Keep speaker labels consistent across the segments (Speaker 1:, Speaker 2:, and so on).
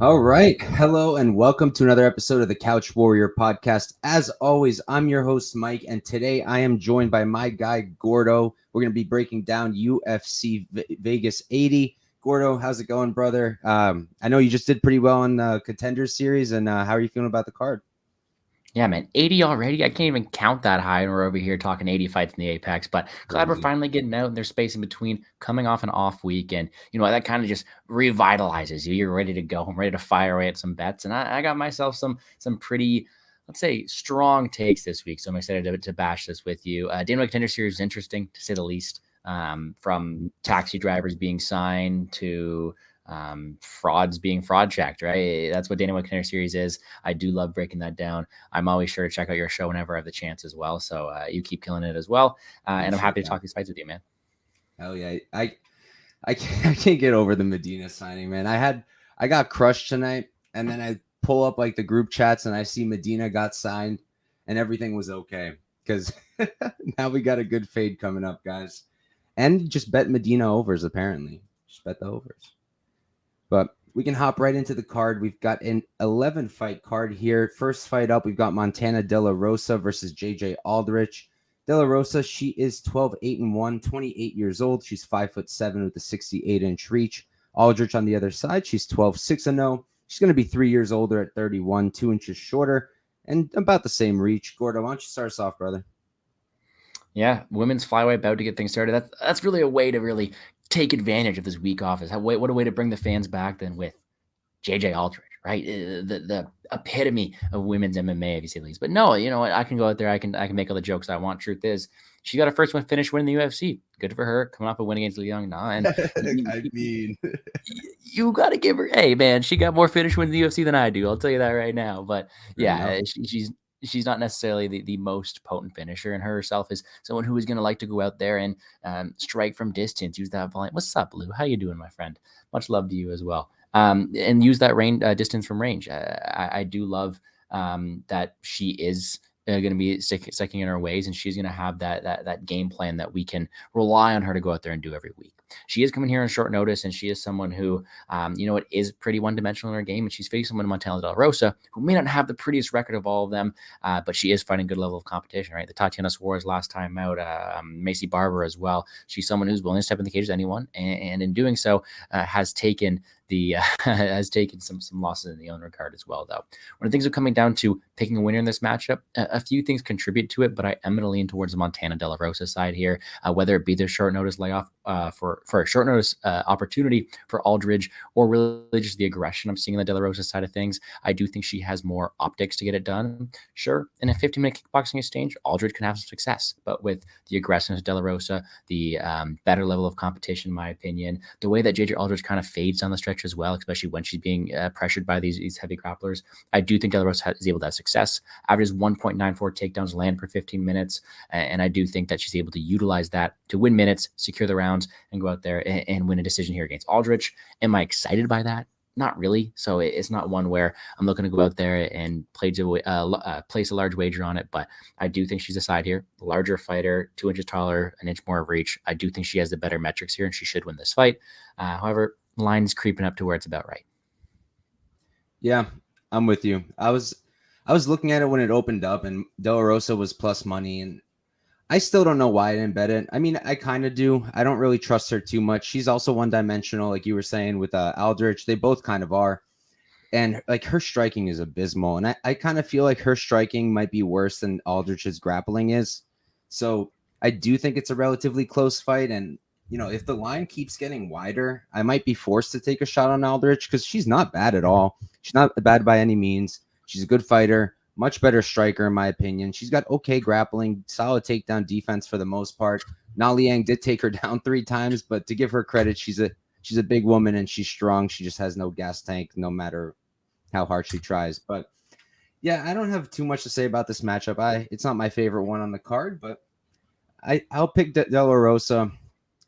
Speaker 1: All right. Hello and welcome to another episode of the Couch Warrior podcast. As always, I'm your host, Mike, and today I am joined by my guy, Gordo. We're going to be breaking down UFC Vegas 80. Gordo, how's it going, brother? I know you just did pretty well in the Contenders series, and how are you feeling about the card?
Speaker 2: Yeah, man, 80 already. I can't even count that high, and we're over here talking 80 fights in the Apex. But glad we're finally getting out, and there's space in between, coming off an off week, and you know that kind of just revitalizes you. You're ready to go. I'm ready to fire away at some bets, and I got myself some pretty, let's say, strong takes this week. So I'm excited to bash this with you. Dana White Contender Series is interesting to say the least. From taxi drivers being signed to frauds being fraud checked, right? That's what Dana White Contender Series is. I do love breaking that down. I'm always sure to check out your show whenever I have the chance as well. So you keep killing it as well. And I'm happy to talk these fights with you, man.
Speaker 1: Hell yeah. I can't get over the Medina signing, man. I got crushed tonight, and then I pull up like the group chats and I see Medina got signed and everything was okay. Because now we got a good fade coming up, guys. And just bet Medina overs, apparently. Just bet the overs. But we can hop right into the card. We've got an 11-fight card here. First fight up, we've got Montana De La Rosa versus JJ Aldrich. De La Rosa, she is 12-8-1, 28 years old. She's 5'7" with a 68-inch reach. Aldrich on the other side, she's 12-6-0. She's going to be 3 years older at 31, 2 inches shorter, and about the same reach. Gordo, why don't you start us off, brother?
Speaker 2: Yeah, women's flyweight bout to get things started. That's really a way to really take advantage of this week off. What a way to bring the fans back than with JJ Aldrich, right? The epitome of women's MMA, if you say the least. But no, you know what? I can go out there. I can make all the jokes I want. Truth is, she got her first finish win in the UFC. Good for her. Coming off a win against Liang Na. And you got to give her. Hey, man, she got more finish wins in the UFC than I do. I'll tell you that right now. But yeah, she's not necessarily the most potent finisher, and herself is someone who is going to like to go out there and strike from distance, use that volume. What's up, Lou? How you doing, my friend? Much love to you as well. And use that distance from range. I do love that she is going to be sticking in her ways, and she's going to have that game plan that we can rely on her to go out there and do every week. She is coming here on short notice, and she is someone who, is pretty one-dimensional in her game, and she's facing someone in Montana De La Rosa who may not have the prettiest record of all of them, but she is fighting a good level of competition, right? The Tatiana Suarez last time out, Macy Barber as well. She's someone who's willing to step in the cage with anyone, and in doing so, has taken some losses in the own regard as well, though. When things are coming down to picking a winner in this matchup, a few things contribute to it, but I am going to lean towards the Montana De La Rosa side here, whether it be their short notice layoff for a short notice opportunity for Aldrich, or really just the aggression I'm seeing on the De La Rosa side of things. I do think she has more optics to get it done. Sure, in a 15-minute kickboxing exchange, Aldrich can have some success, but with the aggressiveness of De La Rosa, the better level of competition, in my opinion, the way that JJ Aldrich kind of fades down the stretch as well, especially when she's being pressured by these heavy grapplers, I do think De La Rosa is able to have success. Averages 1.94 takedowns land per 15 minutes, and I do think that she's able to utilize that to win minutes, secure the rounds, and go out there and win a decision here against Aldrich. Am I excited by that? Not really. So it's not one where I'm looking to go out there and place a large wager on it, but I do think she's a side here. Larger fighter, 2 inches taller, an inch more of reach. I do think she has the better metrics here, and she should win this fight. However, the line's creeping up to where it's about right.
Speaker 1: Yeah, I'm with you. I was looking at it when it opened up, and De La Rosa was plus money, and I still don't know why I didn't bet it. I mean, I kind of do. I don't really trust her too much. She's also one-dimensional, like you were saying with Aldrich. They both kind of are. And like her striking is abysmal. And I kind of feel like her striking might be worse than Aldrich's grappling is. So I do think it's a relatively close fight. And, you know, if the line keeps getting wider, I might be forced to take a shot on Aldrich because she's not bad at all. She's not bad by any means. She's a good fighter. Much better striker, in my opinion. She's got okay grappling, solid takedown defense for the most part. Na Liang did take her down 3 times, but to give her credit, she's a big woman and she's strong. She just has no gas tank, no matter how hard she tries. But yeah, I don't have too much to say about this matchup. It's not my favorite one on the card, but I'll pick De La Rosa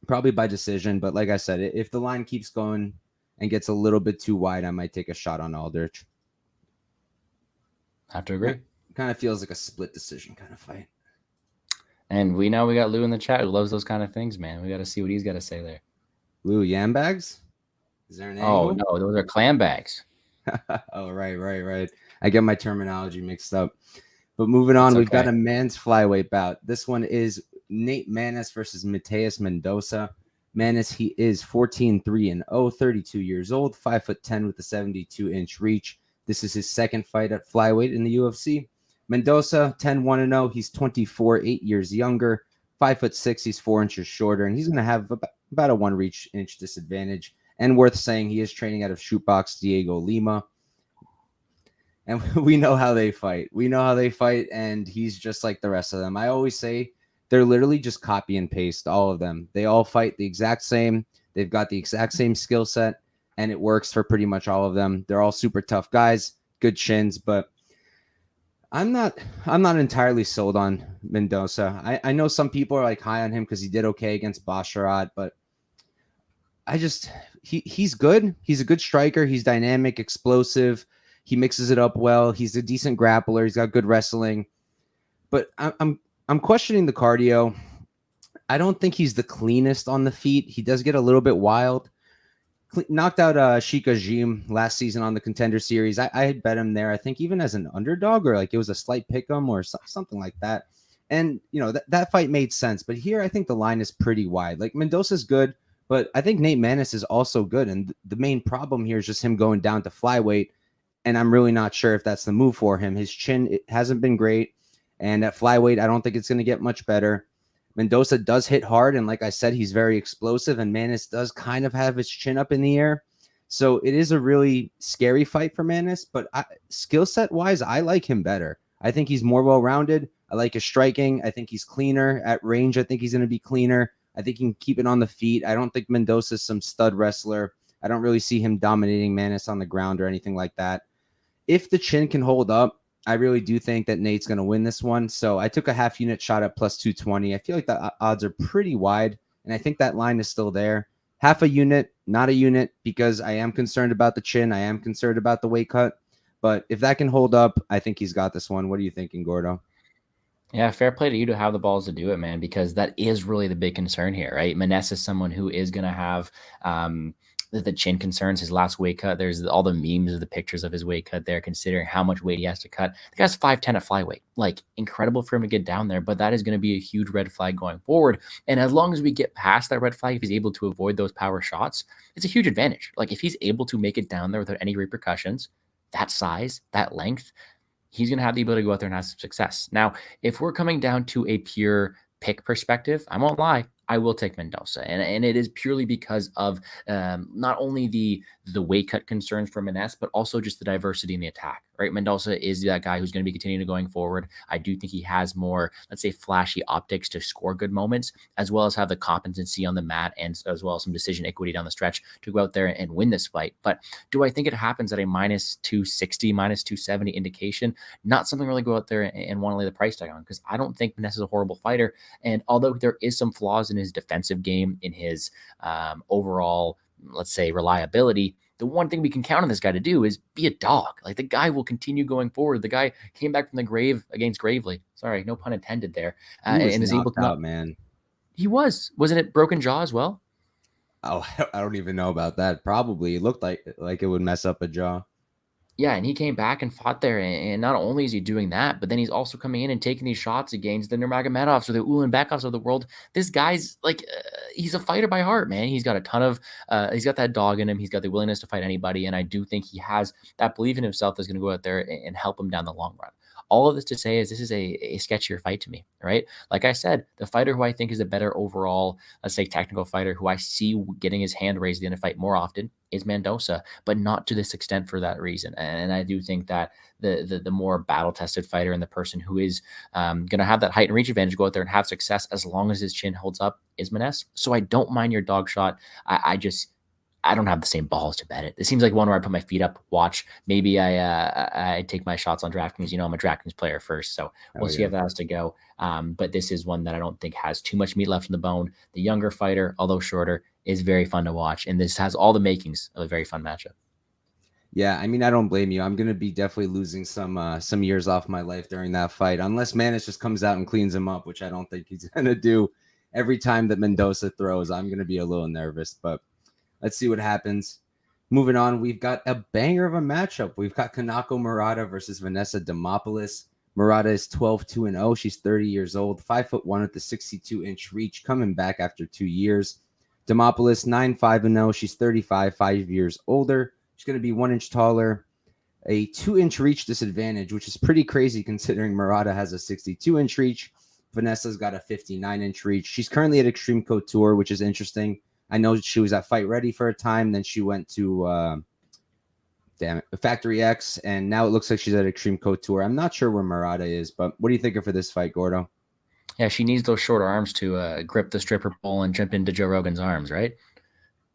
Speaker 1: probably by decision. But like I said, if the line keeps going and gets a little bit too wide, I might take a shot on Aldrich.
Speaker 2: I have to agree.
Speaker 1: Kind of feels like a split decision kind of fight.
Speaker 2: And we know we got Lou in the chat who loves those kind of things, man. We got to see what he's got to say there.
Speaker 1: Lou Yambags? Is there an
Speaker 2: angle?
Speaker 1: Oh,
Speaker 2: no, those are clam bags.
Speaker 1: Oh, right. I get my terminology mixed up. But moving on, we've got a man's flyweight bout. This one is Nate Maness versus Mateus Mendonca. Maness, he is 14-3-0, 32 years old, 5'10" with a 72-inch reach. This is his second fight at flyweight in the UFC. Mendonca, 10-1-0. He's 24, 8 years younger, 5'6". He's 4 inches shorter, and he's going to have about a 1 inch disadvantage. And worth saying, he is training out of Shootbox Diego Lima. And we know how they fight. And he's just like the rest of them. I always say they're literally just copy and paste, all of them. They all fight the exact same. They've got the exact same skill set, and it works for pretty much all of them. They're all super tough guys, good chins, but I'm not entirely sold on Mendonca. I know some people are like high on him because he did okay against Basharat, but he's good. He's a good striker. He's dynamic, explosive. He mixes it up well. He's a decent grappler. He's got good wrestling. But I'm questioning the cardio. I don't think he's the cleanest on the feet. He does get a little bit wild. Knocked out Shika Jim last season on the Contender Series. I had bet him there, I think even as an underdog, or like it was a slight pick 'em or something like that. And, you know, that fight made sense. But here I think the line is pretty wide. Like Mendonca's good, but I think Nate Maness is also good. And the main problem here is just him going down to flyweight. And I'm really not sure if that's the move for him. His chin, it hasn't been great. And at flyweight, I don't think it's going to get much better. Mendonca does hit hard, and like I said, he's very explosive, and Maness does kind of have his chin up in the air. So it is a really scary fight for Maness, but skill set wise, I like him better. I think he's more well-rounded. I like his striking. I think he's cleaner. At range, I think he's going to be cleaner. I think he can keep it on the feet. I don't think Mendonca's some stud wrestler. I don't really see him dominating Maness on the ground or anything like that. If the chin can hold up, I really do think that Nate's going to win this one. So I took a half unit shot at plus 220. I feel like the odds are pretty wide, and I think that line is still there. Half a unit, not a unit, because I am concerned about the chin. I am concerned about the weight cut. But if that can hold up, I think he's got this one. What are you thinking, Gordo?
Speaker 2: Yeah, fair play to you to have the balls to do it, man, because that is really the big concern here, right? Maness is someone who is going to have the chin concerns. His last weight cut, there's all the memes of the pictures of his weight cut there, considering how much weight he has to cut. The guy's 5'10" at flyweight. Like, incredible for him to get down there, but that is going to be a huge red flag going forward. And as long as we get past that red flag, if he's able to avoid those power shots, it's a huge advantage. Like, if he's able to make it down there without any repercussions, that size, that length, he's going to have the ability to go out there and have some success. Now, if we're coming down to a pure pick perspective, I won't lie, I will take Mendonca. And it is purely because of not only the weight cut concerns for Maness, but also just the diversity in the attack, right? Mendonca is that guy who's going to be continuing to going forward. I do think he has more, let's say, flashy optics to score good moments, as well as have the competency on the mat and as well as some decision equity down the stretch to go out there and win this fight. But do I think it happens at a minus 260, minus 270 indication? Not something really go out there and want to lay the price tag on, because I don't think Maness is a horrible fighter. And although there is some flaws in his defensive game, in his overall, let's say, reliability, the one thing we can count on this guy to do is be a dog. Like, the guy will continue going forward. The guy came back from the grave against Gravely. Sorry, no pun intended there.
Speaker 1: And is able to man.
Speaker 2: He wasn't it broken jaw as well?
Speaker 1: Oh, I don't even know about that. Probably. It looked like it would mess up a jaw.
Speaker 2: Yeah, and he came back and fought there, and not only is he doing that, but then he's also coming in and taking these shots against the Nurmagomedovs or the Ulanbekovs of the world. This guy's like, he's a fighter by heart, man. He's got a ton of, he's got that dog in him. He's got the willingness to fight anybody, and I do think he has that belief in himself that's going to go out there and help him down the long run. All of this to say is this is a sketchier fight to me, right? Like I said, the fighter who I think is a better overall, let's say, technical fighter who I see getting his hand raised at the end of the fight more often is Mendonca, but not to this extent for that reason. And I do think that the more battle-tested fighter and the person who is going to have that height and reach advantage go out there and have success as long as his chin holds up is Maness. So I don't mind your dog shot. I don't have the same balls to bet it. It seems like one where I put my feet up, watch. Maybe I take my shots on DraftKings. I'm a DraftKings player first, so we'll see how that has to go. But this is one that I don't think has too much meat left in the bone. The younger fighter, although shorter, is very fun to watch, and this has all the makings of a very fun matchup.
Speaker 1: Yeah, I mean, I don't blame you. I'm gonna be definitely losing some years off my life during that fight, unless Maness just comes out and cleans him up, which I don't think he's gonna do. Every time that Mendoza throws, I'm gonna be a little nervous, but let's see what happens. Moving on, we've got a banger of a matchup. We've got Kanako Murata versus Vanessa Demopoulos. Murata is 12-2-0. She's 30 years old, 5'1" with the 62-inch reach, coming back after 2 years. Demopoulos 9-5-0. She's 35, 5 years older. She's going to be 1 inch taller, a 2-inch reach disadvantage, which is pretty crazy considering Murata has a 62-inch reach. Vanessa's got a 59-inch reach. She's currently at Extreme Couture, which is interesting. I know she was at Fight Ready for a time. Then she went to Factory X, and now it looks like she's at Extreme Couture. I'm not sure where Murata is, but what do you think of for this fight, Gordo?
Speaker 2: Yeah, she needs those short arms to grip the stripper pole and jump into Joe Rogan's arms, right?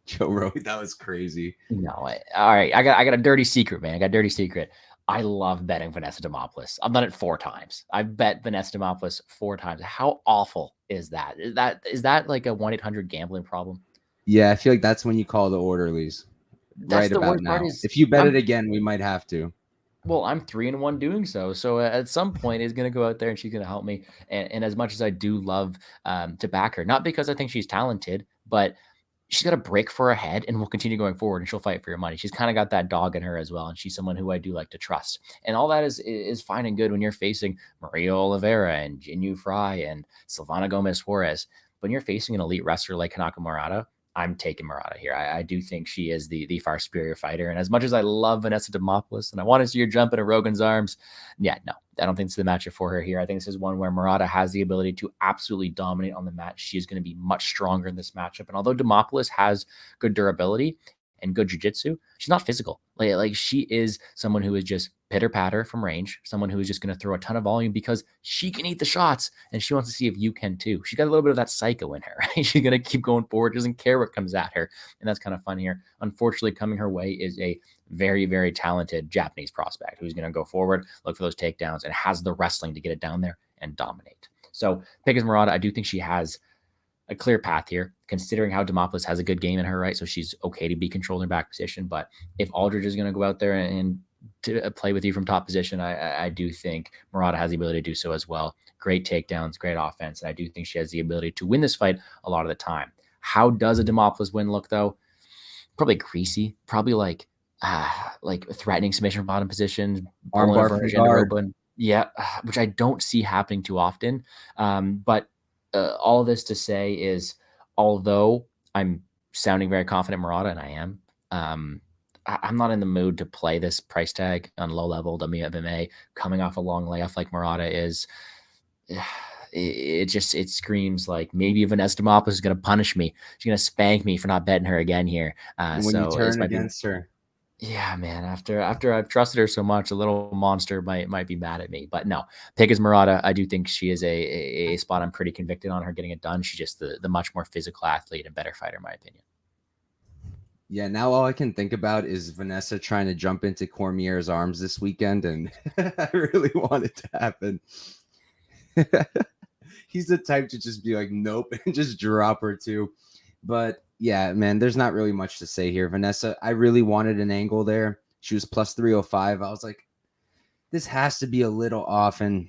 Speaker 1: Joe Rogan, that was crazy.
Speaker 2: No, all right. I got a dirty secret, man. I got a dirty secret. I love betting Vanessa Demopoulos. I've done it 4 times. I've bet Vanessa Demopoulos 4 times. How awful is that? Is that like a 1-800 gambling problem?
Speaker 1: Yeah, I feel like that's when you call the orderlies.
Speaker 2: That's the worst part is
Speaker 1: if you bet it again, we might have to.
Speaker 2: Well, I'm 3-1 doing so. So at some point, is going to go out there and she's going to help me. And as much as I do love to back her, not because I think she's talented, but she's got a break for her head and will continue going forward and she'll fight for your money. She's kind of got that dog in her as well. And she's someone who I do like to trust. And all that is fine and good when you're facing Maria Oliveira and Jinyu Fry and Silvana Gomez Juarez. When you're facing an elite wrestler like Kanako Murata, I'm taking Murata here. I do think she is the far superior fighter. And as much as I love Vanessa Demopoulos and I want to see her jump into Rogan's arms, yeah, no, I don't think it's the matchup for her here. I think this is one where Murata has the ability to absolutely dominate on the mat. She is going to be much stronger in this matchup. And although Demopoulos has good durability and good jiu-jitsu, she's not physical. Like she is someone who is just pitter-patter from range, someone who is just going to throw a ton of volume because she can eat the shots and she wants to see if you can too. She got a little bit of that psycho in her, right? She's going to keep going forward, doesn't care what comes at her. And that's kind of fun here. Unfortunately, coming her way is a very, very talented Japanese prospect who's going to go forward, look for those takedowns, and has the wrestling to get it down there and dominate. So pick is Murata. I do think she has a clear path here, considering how Demopoulos has a good game in her, right? So she's okay to be controlled in back position. But if Aldrich is going to go out there and to play with you from top position, I do think Murata has the ability to do so as well. Great takedowns, great offense. And I do think she has the ability to win this fight a lot of the time. How does a Demopoulos win look, though? Probably greasy, probably like threatening submission from bottom position,
Speaker 1: armbar from guard.
Speaker 2: Yeah, which I don't see happening too often. But all of this to say is, although I'm sounding very confident Murata, and I am, I'm not in the mood to play this price tag on low level MMA coming off a long layoff like Murata is. It screams like maybe Vanessa Demopoulos is going to punish me. She's going to spank me for not betting her again here.
Speaker 1: When you turn against her.
Speaker 2: Yeah, man. After I've trusted her so much, a little monster might be mad at me. But no, pick is Murata. I do think she is a spot I'm pretty convicted on her getting it done. She's just the much more physical athlete and better fighter, in my opinion.
Speaker 1: Yeah, now all I can think about is Vanessa trying to jump into Cormier's arms this weekend, and I really want it to happen. He's the type to just be like, nope, and just drop her too. But yeah, man, there's not really much to say here. Vanessa, I really wanted an angle there. She was plus 305. I was like, this has to be a little off, and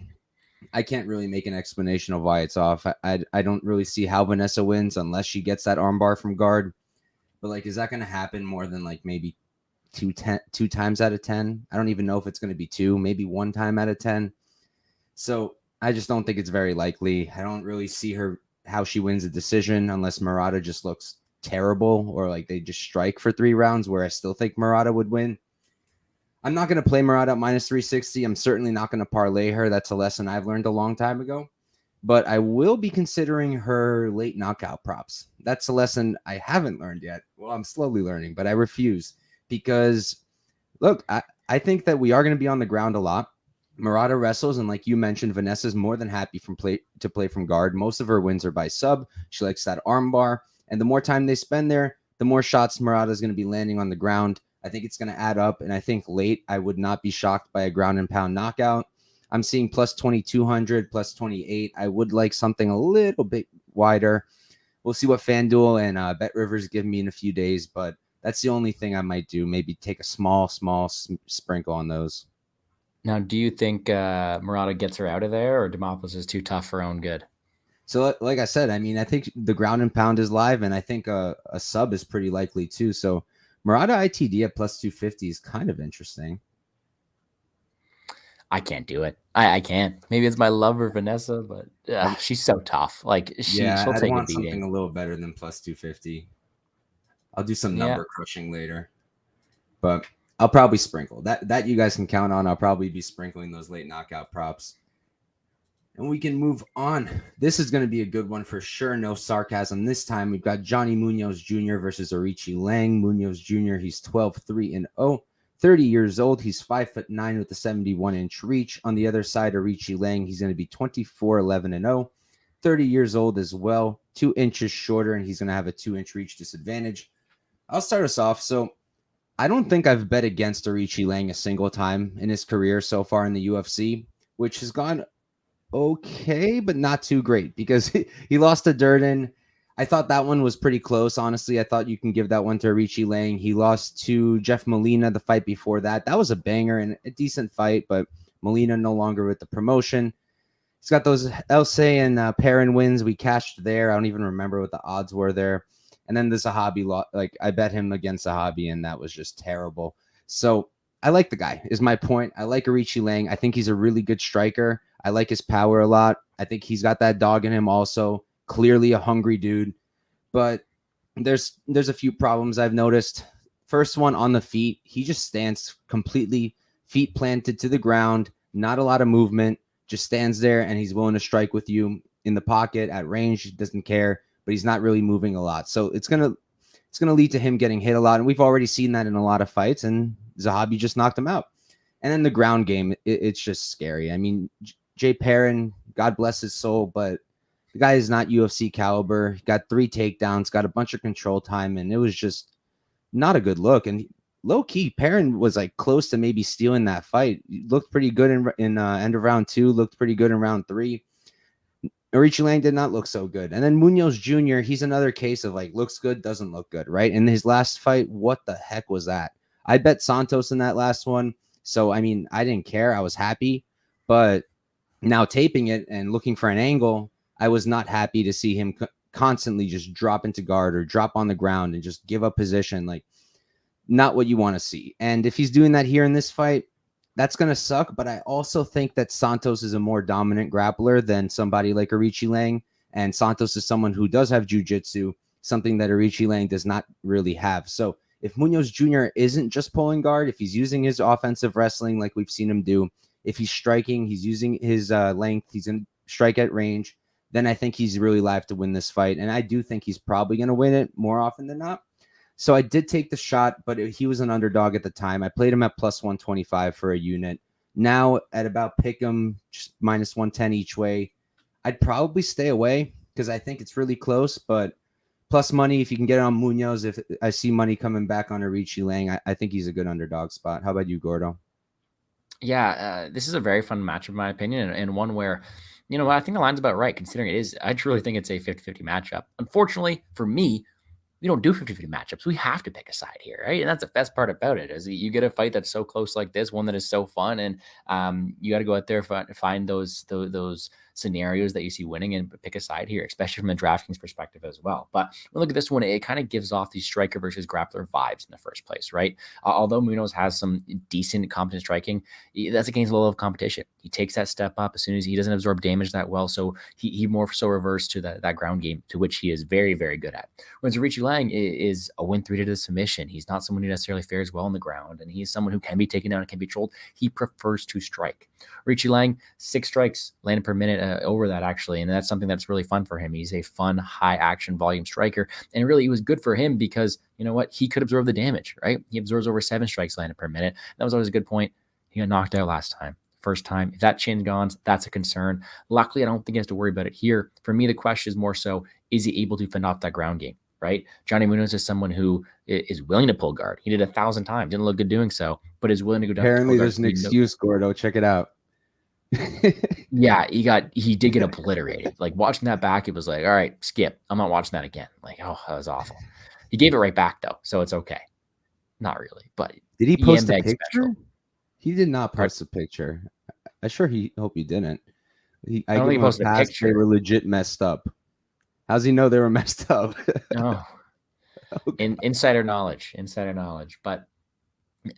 Speaker 1: I can't really make an explanation of why it's off. I don't really see how Vanessa wins unless she gets that armbar from guard. But like, is that going to happen more than like maybe two times out of 10? I don't even know if it's going to be 2, maybe 1 time out of 10. So I just don't think it's very likely. I don't really see how she wins a decision unless Murata just looks terrible or like they just strike for 3 rounds, where I still think Murata would win. I'm not going to play Murata at minus 360. I'm certainly not going to parlay her. That's a lesson I've learned a long time ago. But I will be considering her late knockout props. That's a lesson I haven't learned yet. Well, I'm slowly learning, but I refuse because, look, I think that we are going to be on the ground a lot. Murata wrestles, and like you mentioned, Vanessa's more than happy to play from guard. Most of her wins are by sub. She likes that arm bar, and the more time they spend there, the more shots Murata is going to be landing on the ground. I think it's going to add up. And I think late, I would not be shocked by a ground and pound knockout. I'm seeing plus 2,200, plus 28. I would like something a little bit wider. We'll see what FanDuel and Bet Rivers give me in a few days, but that's the only thing I might do. Maybe take a small sprinkle on those.
Speaker 2: Now, do you think Murata gets her out of there, or Demopoulos is too tough for her own good?
Speaker 1: So, like I said, I mean, I think the ground and pound is live, and I think a sub is pretty likely too. So, Murata ITD at plus 250 is kind of interesting.
Speaker 2: I can't do it. I can't. Maybe it's my love for Vanessa, but she's so tough. Like she'll take a beating.
Speaker 1: Something a little better than plus 250. I'll do some number crushing later, but I'll probably sprinkle that. You guys can count on. I'll probably be sprinkling those late knockout props. And we can move on. This is going to be a good one for sure. No sarcasm this time. We've got Johnny Munoz Jr. versus Aoriqileng. Munoz Jr., he's 12-3-0, 30 years old. He's 5'9" with a 71-inch reach. On the other side, Aoriqileng, he's going to be 24-11-0, 30 years old as well, 2 inches shorter, and he's going to have a 2-inch reach disadvantage. I'll start us off. So I don't think I've bet against Aoriqileng a single time in his career so far in the UFC, which has gone okay, but not too great because he lost to Durden. I thought that one was pretty close. Honestly, I thought you can give that one to Aoriqileng. He lost to Jeff Molina the fight before that. That was a banger and a decent fight, but Molina no longer with the promotion. He's got those Elsey and Perrin wins. We cashed there. I don't even remember what the odds were there. And then the Zahabi, I bet him against Zahabi, and that was just terrible. So I like the guy, is my point. I like Aoriqileng. I think he's a really good striker. I like his power a lot. I think he's got that dog in him also. Clearly a hungry dude. But there's a few problems I've noticed. First one, on the feet. He just stands completely feet planted to the ground. Not a lot of movement. Just stands there, and he's willing to strike with you in the pocket, at range. He doesn't care, but he's not really moving a lot. So it's gonna lead to him getting hit a lot. And we've already seen that in a lot of fights, and Zahabi just knocked him out. And then the ground game, it's just scary. I mean, Jay Perrin, God bless his soul, but the guy is not UFC caliber. He got 3 takedowns, got a bunch of control time, and it was just not a good look. And low key, Perrin was like close to maybe stealing that fight. He looked pretty good in end of round 2, looked pretty good in round 3. Aoriqileng did not look so good. And then Munoz Jr., he's another case of like looks good, doesn't look good, right? In his last fight, what the heck was that? I bet Santos in that last one. So, I mean, I didn't care. I was happy. But now taping it and looking for an angle, I was not happy to see him constantly just drop into guard or drop on the ground and just give up position. Like, not what you want to see. And if he's doing that here in this fight, that's going to suck. But I also think that Santos is a more dominant grappler than somebody like Aoriqileng. And Santos is someone who does have jiu-jitsu, something that Aoriqileng does not really have. So if Munoz Jr. isn't just pulling guard, if he's using his offensive wrestling like we've seen him do, if he's striking, he's using his length, he's going to strike at range, then I think he's really live to win this fight. And I do think he's probably going to win it more often than not. So I did take the shot, but he was an underdog at the time. I played him at plus 125 for a unit. Now at about pick him, just minus 110 each way. I'd probably stay away because I think it's really close, but plus money, if you can get it on Munoz, if I see money coming back on Aoriqileng, I think he's a good underdog spot. How about you, Gordo?
Speaker 2: Yeah, this is a very fun match, in my opinion, and one where, I think the line's about right, considering it is. I truly think it's a 50-50 matchup. Unfortunately, for me, we don't do 50-50 matchups. We have to pick a side here, right? And that's the best part about it, is you get a fight that's so close like this, one that is so fun, and you got to go out there find those scenarios that you see winning and pick a side here, especially from a DraftKings perspective as well. But when we look at this one, it kind of gives off these striker versus grappler vibes in the first place, right? Although Munoz has some decent competent striking, that's against a level of competition. He takes that step up as soon as he doesn't absorb damage that well, so he more so reverts to that ground game, to which he is very, very good at. Whereas Aoriqileng is a win 3 to the submission. He's not someone who necessarily fares well on the ground, and he's someone who can be taken down and can be controlled. He prefers to strike. Aoriqileng, 6 strikes landed per minute over that, actually, and that's something that's really fun for him. He's a fun, high-action volume striker, and really it was good for him because, you know what, he could absorb the damage, right? He absorbs over 7 strikes landed per minute. That was always a good point. He got knocked out last time. First time. If that chin gone, that's a concern. Luckily, I don't think he has to worry about it here. For me, the question is more so, is he able to fend off that ground game? right? Johnny Munoz is someone who is willing to pull guard. He did 1,000 times, didn't look good doing so, but is willing to go down.
Speaker 1: Apparently, there's an excuse, Gordo. Check it out.
Speaker 2: Yeah, he did get obliterated. Like watching that back, it was like, all right, skip. I'm not watching that again. Like, oh, that was awful. He gave it right back though, so it's okay. Not really, but
Speaker 1: did he post a picture? Special. He did not post a picture. I hope he didn't. I don't think he posted a picture. They were legit messed up. How's he know they were messed up?
Speaker 2: Oh, insider knowledge. But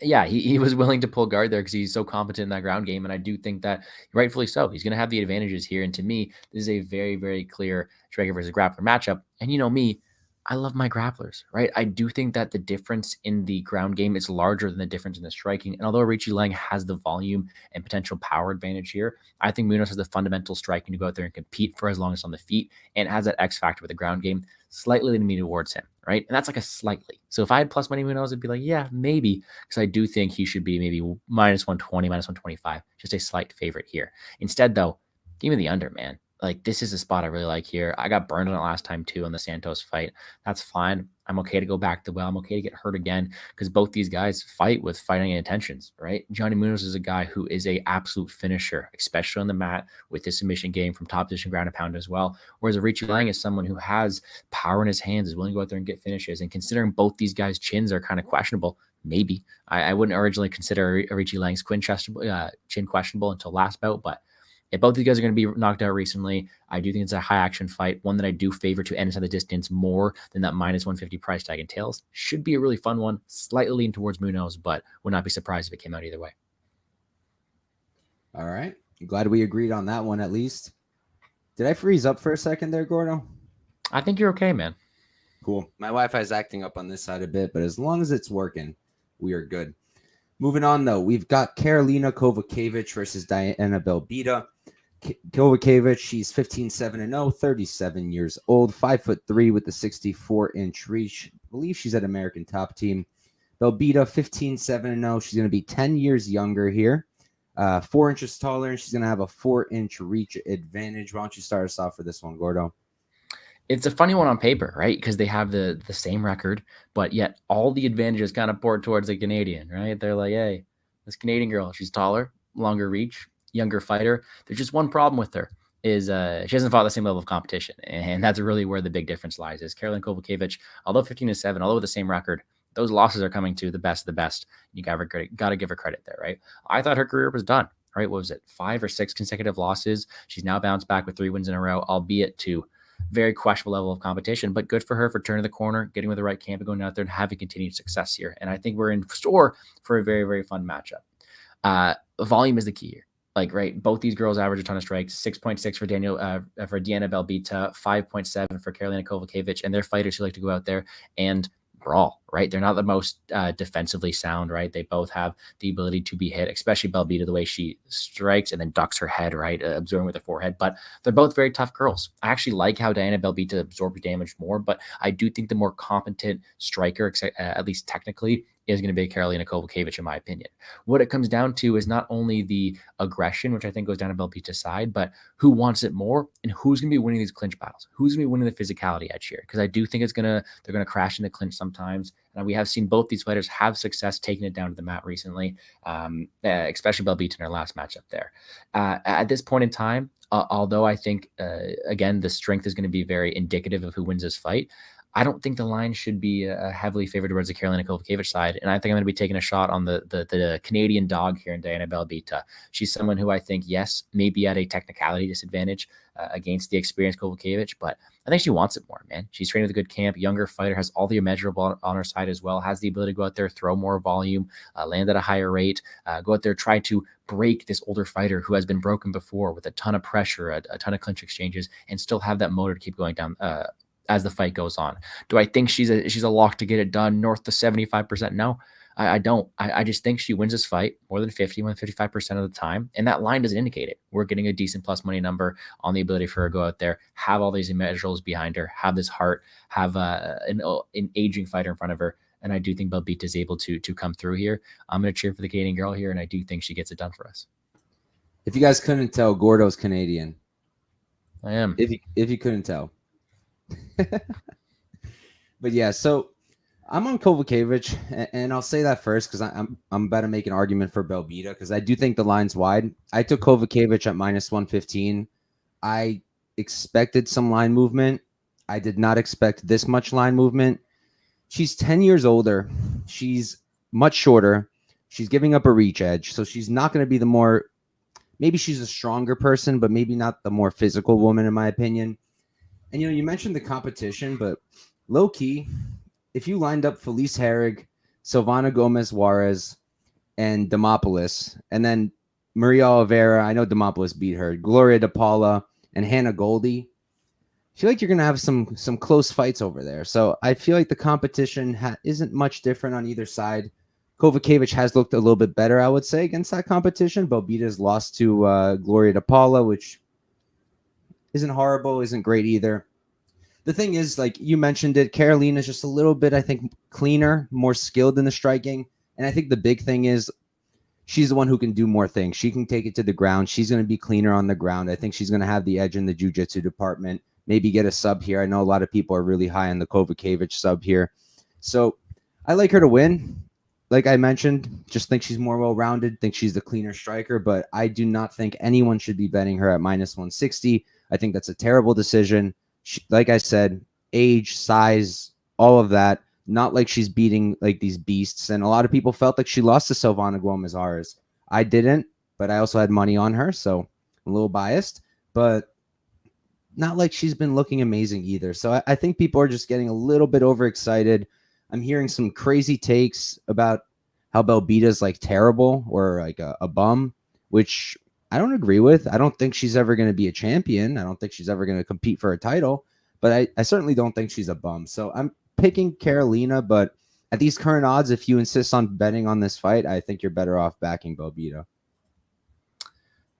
Speaker 2: yeah, he was willing to pull guard there because he's so competent in that ground game. And I do think that rightfully so. He's going to have the advantages here. And to me, this is a very, very clear striker versus grappler matchup. And you know me, I love my grapplers, right? I do think that the difference in the ground game is larger than the difference in the striking. And although Aoriqileng has the volume and potential power advantage here, I think Munoz has the fundamental striking to go out there and compete for as long as on the feet and has that X factor with the ground game slightly leaning me towards him, right? And that's like a slightly. So if I had plus money Munoz, I'd be like, yeah, maybe, because I do think he should be maybe minus 120, minus 125, just a slight favorite here. Instead, though, give me the under, man. Like, this is a spot I really like here. I got burned on it last time, too, on the Santos fight. That's fine. I'm okay to go back to well. I'm okay to get hurt again because both these guys fight with fighting intentions, right? Johnny Munoz is a guy who is a absolute finisher, especially on the mat with his submission game from top position ground and pound as well. Whereas Aoriqileng is someone who has power in his hands, is willing to go out there and get finishes. And considering both these guys' chins are kind of questionable, maybe. I wouldn't originally consider Aoriqileng's chin questionable until last bout, but if both of you guys are going to be knocked out recently, I do think it's a high action fight, one that I do favor to end inside the distance more than that minus 150 price tag entails. Should be a really fun one, slightly lean towards Munoz, but would not be surprised if it came out either way.
Speaker 1: All right. I'm glad we agreed on that one at least. Did I freeze up for a second there, Gordo?
Speaker 2: I think you're okay, man.
Speaker 1: Cool. My Wi-Fi is acting up on this side a bit, but as long as it's working, we are good. Moving on, though, we've got Karolina Kowalkiewicz versus Diana Belbita. Kowlakiewicz, she's 15-7-0, 37 years old, 5'3" with the 64-inch reach. I believe she's at American Top Team. Belbita, 15-7-0. She's going to be 10 years younger here, 4 inches taller, and she's going to have a 4-inch reach advantage. Why don't you start us off for this one, Gordo?
Speaker 2: It's a funny one on paper, right? Because they have the same record, but yet all the advantages kind of pour towards the Canadian, right? They're like, hey, this Canadian girl, she's taller, longer reach, younger fighter. There's just one problem with her is she hasn't fought the same level of competition. And that's really where the big difference lies is Karolina Kowalkiewicz, although 15-7, although with the same record, those losses are coming to the best of the best. You got to give her credit there, right? I thought her career was done, right? What was it? 5 or 6 consecutive losses. She's now bounced back with 3 wins in a row, albeit to very questionable level of competition, but good for her for turning the corner, getting with the right camp and going out there and having continued success here. And I think we're in store for a very, very fun matchup. Volume is the key here. Like, right, both these girls average a ton of strikes, 6.6 for Diana Belbita, 5.7 for Karolina Kowalkiewicz, and they're fighters who like to go out there and brawl, right? They're not the most defensively sound, right? They both have the ability to be hit, especially Belbita, the way she strikes and then ducks her head, right? Absorbing with her forehead, but they're both very tough girls. I actually like how Diana Belbita absorbs damage more, but I do think the more competent striker, at least technically, is going to be Karolina Kowalkiewicz, in my opinion. What it comes down to is not only the aggression, which I think goes down to Belbita's side, but who wants it more and who's going to be winning these clinch battles. Who's going to be winning the physicality edge here? Because I do think they're going to crash in the clinch sometimes. And we have seen both these fighters have success taking it down to the mat recently, especially Belbita in her last matchup there. At this point in time, although I think, again, the strength is going to be very indicative of who wins this fight, I don't think the line should be heavily favored towards the Karolina Kowalkiewicz side. And I think I'm going to be taking a shot on the Canadian dog here in Diana Belbita. She's someone who I think, yes, maybe at a technicality disadvantage against the experienced Kowalkiewicz, but I think she wants it more, man. She's trained with a good camp, younger fighter, has all the immeasurable on her side as well, has the ability to go out there, throw more volume, land at a higher rate, go out there, try to break this older fighter who has been broken before with a ton of pressure, a ton of clinch exchanges, and still have that motor to keep going down as the fight goes on. Do I think she's a lock to get it done north to 75%? No, I don't. I just think she wins this fight more than 55% of the time. And that line doesn't indicate it. We're getting a decent plus money number on the ability for her to go out there, have all these immeasurables behind her, have this heart, have an aging fighter in front of her. And I do think Belbita is able to come through here. I'm going to cheer for the Canadian girl here, and I do think she gets it done for us.
Speaker 1: If you guys couldn't tell, Gordo's Canadian.
Speaker 2: I am.
Speaker 1: If you couldn't tell. But yeah, so I'm on Kowlakiewicz, and I'll say that first because I'm about to make an argument for Belbita because I do think the line's wide. I took Kowlakiewicz at -115. I expected some line movement. I did not expect this much line movement. She's 10 years older. She's much shorter. She's giving up a reach edge, so she's not going to be the more. Maybe she's a stronger person, but maybe not the more physical woman, in my opinion. And you mentioned the competition, but low key, if you lined up Felice Herrig, Silvana Gomez Juarez, and Demopoulos, and then Maria Oliveira, I know Demopoulos beat her, Gloria DePaula, and Hannah Goldie, I feel like you're going to have some close fights over there. So I feel like the competition isn't much different on either side. Kowlakiewicz has looked a little bit better, I would say, against that competition. Belbita's lost to Gloria DePaula, which isn't horrible, isn't great either. The thing is, like you mentioned it, Karolina's just a little bit, I think, cleaner, more skilled in the striking. And I think the big thing is she's the one who can do more things. She can take it to the ground. She's going to be cleaner on the ground. I think she's going to have the edge in the jiu-jitsu department. Maybe get a sub here. I know a lot of people are really high on the Kowlakiewicz sub here. So I like her to win. Like I mentioned, just think she's more well-rounded, think she's the cleaner striker, but I do not think anyone should be betting her at -160. I think that's a terrible decision. Like I said, age, size, all of that. Not like she's beating like these beasts. And a lot of people felt like she lost to Silvana Gomez Juarez. I didn't, but I also had money on her, so I'm a little biased. But not like she's been looking amazing either. So I think people are just getting a little bit overexcited. I'm hearing some crazy takes about how Belbita's like terrible or like a bum, which I don't agree with. I don't think she's ever going to be a champion. I don't think she's ever going to compete for a title, but I certainly don't think she's a bum. So I'm picking Karolina, but at these current odds, if you insist on betting on this fight, I think you're better off backing Belbita.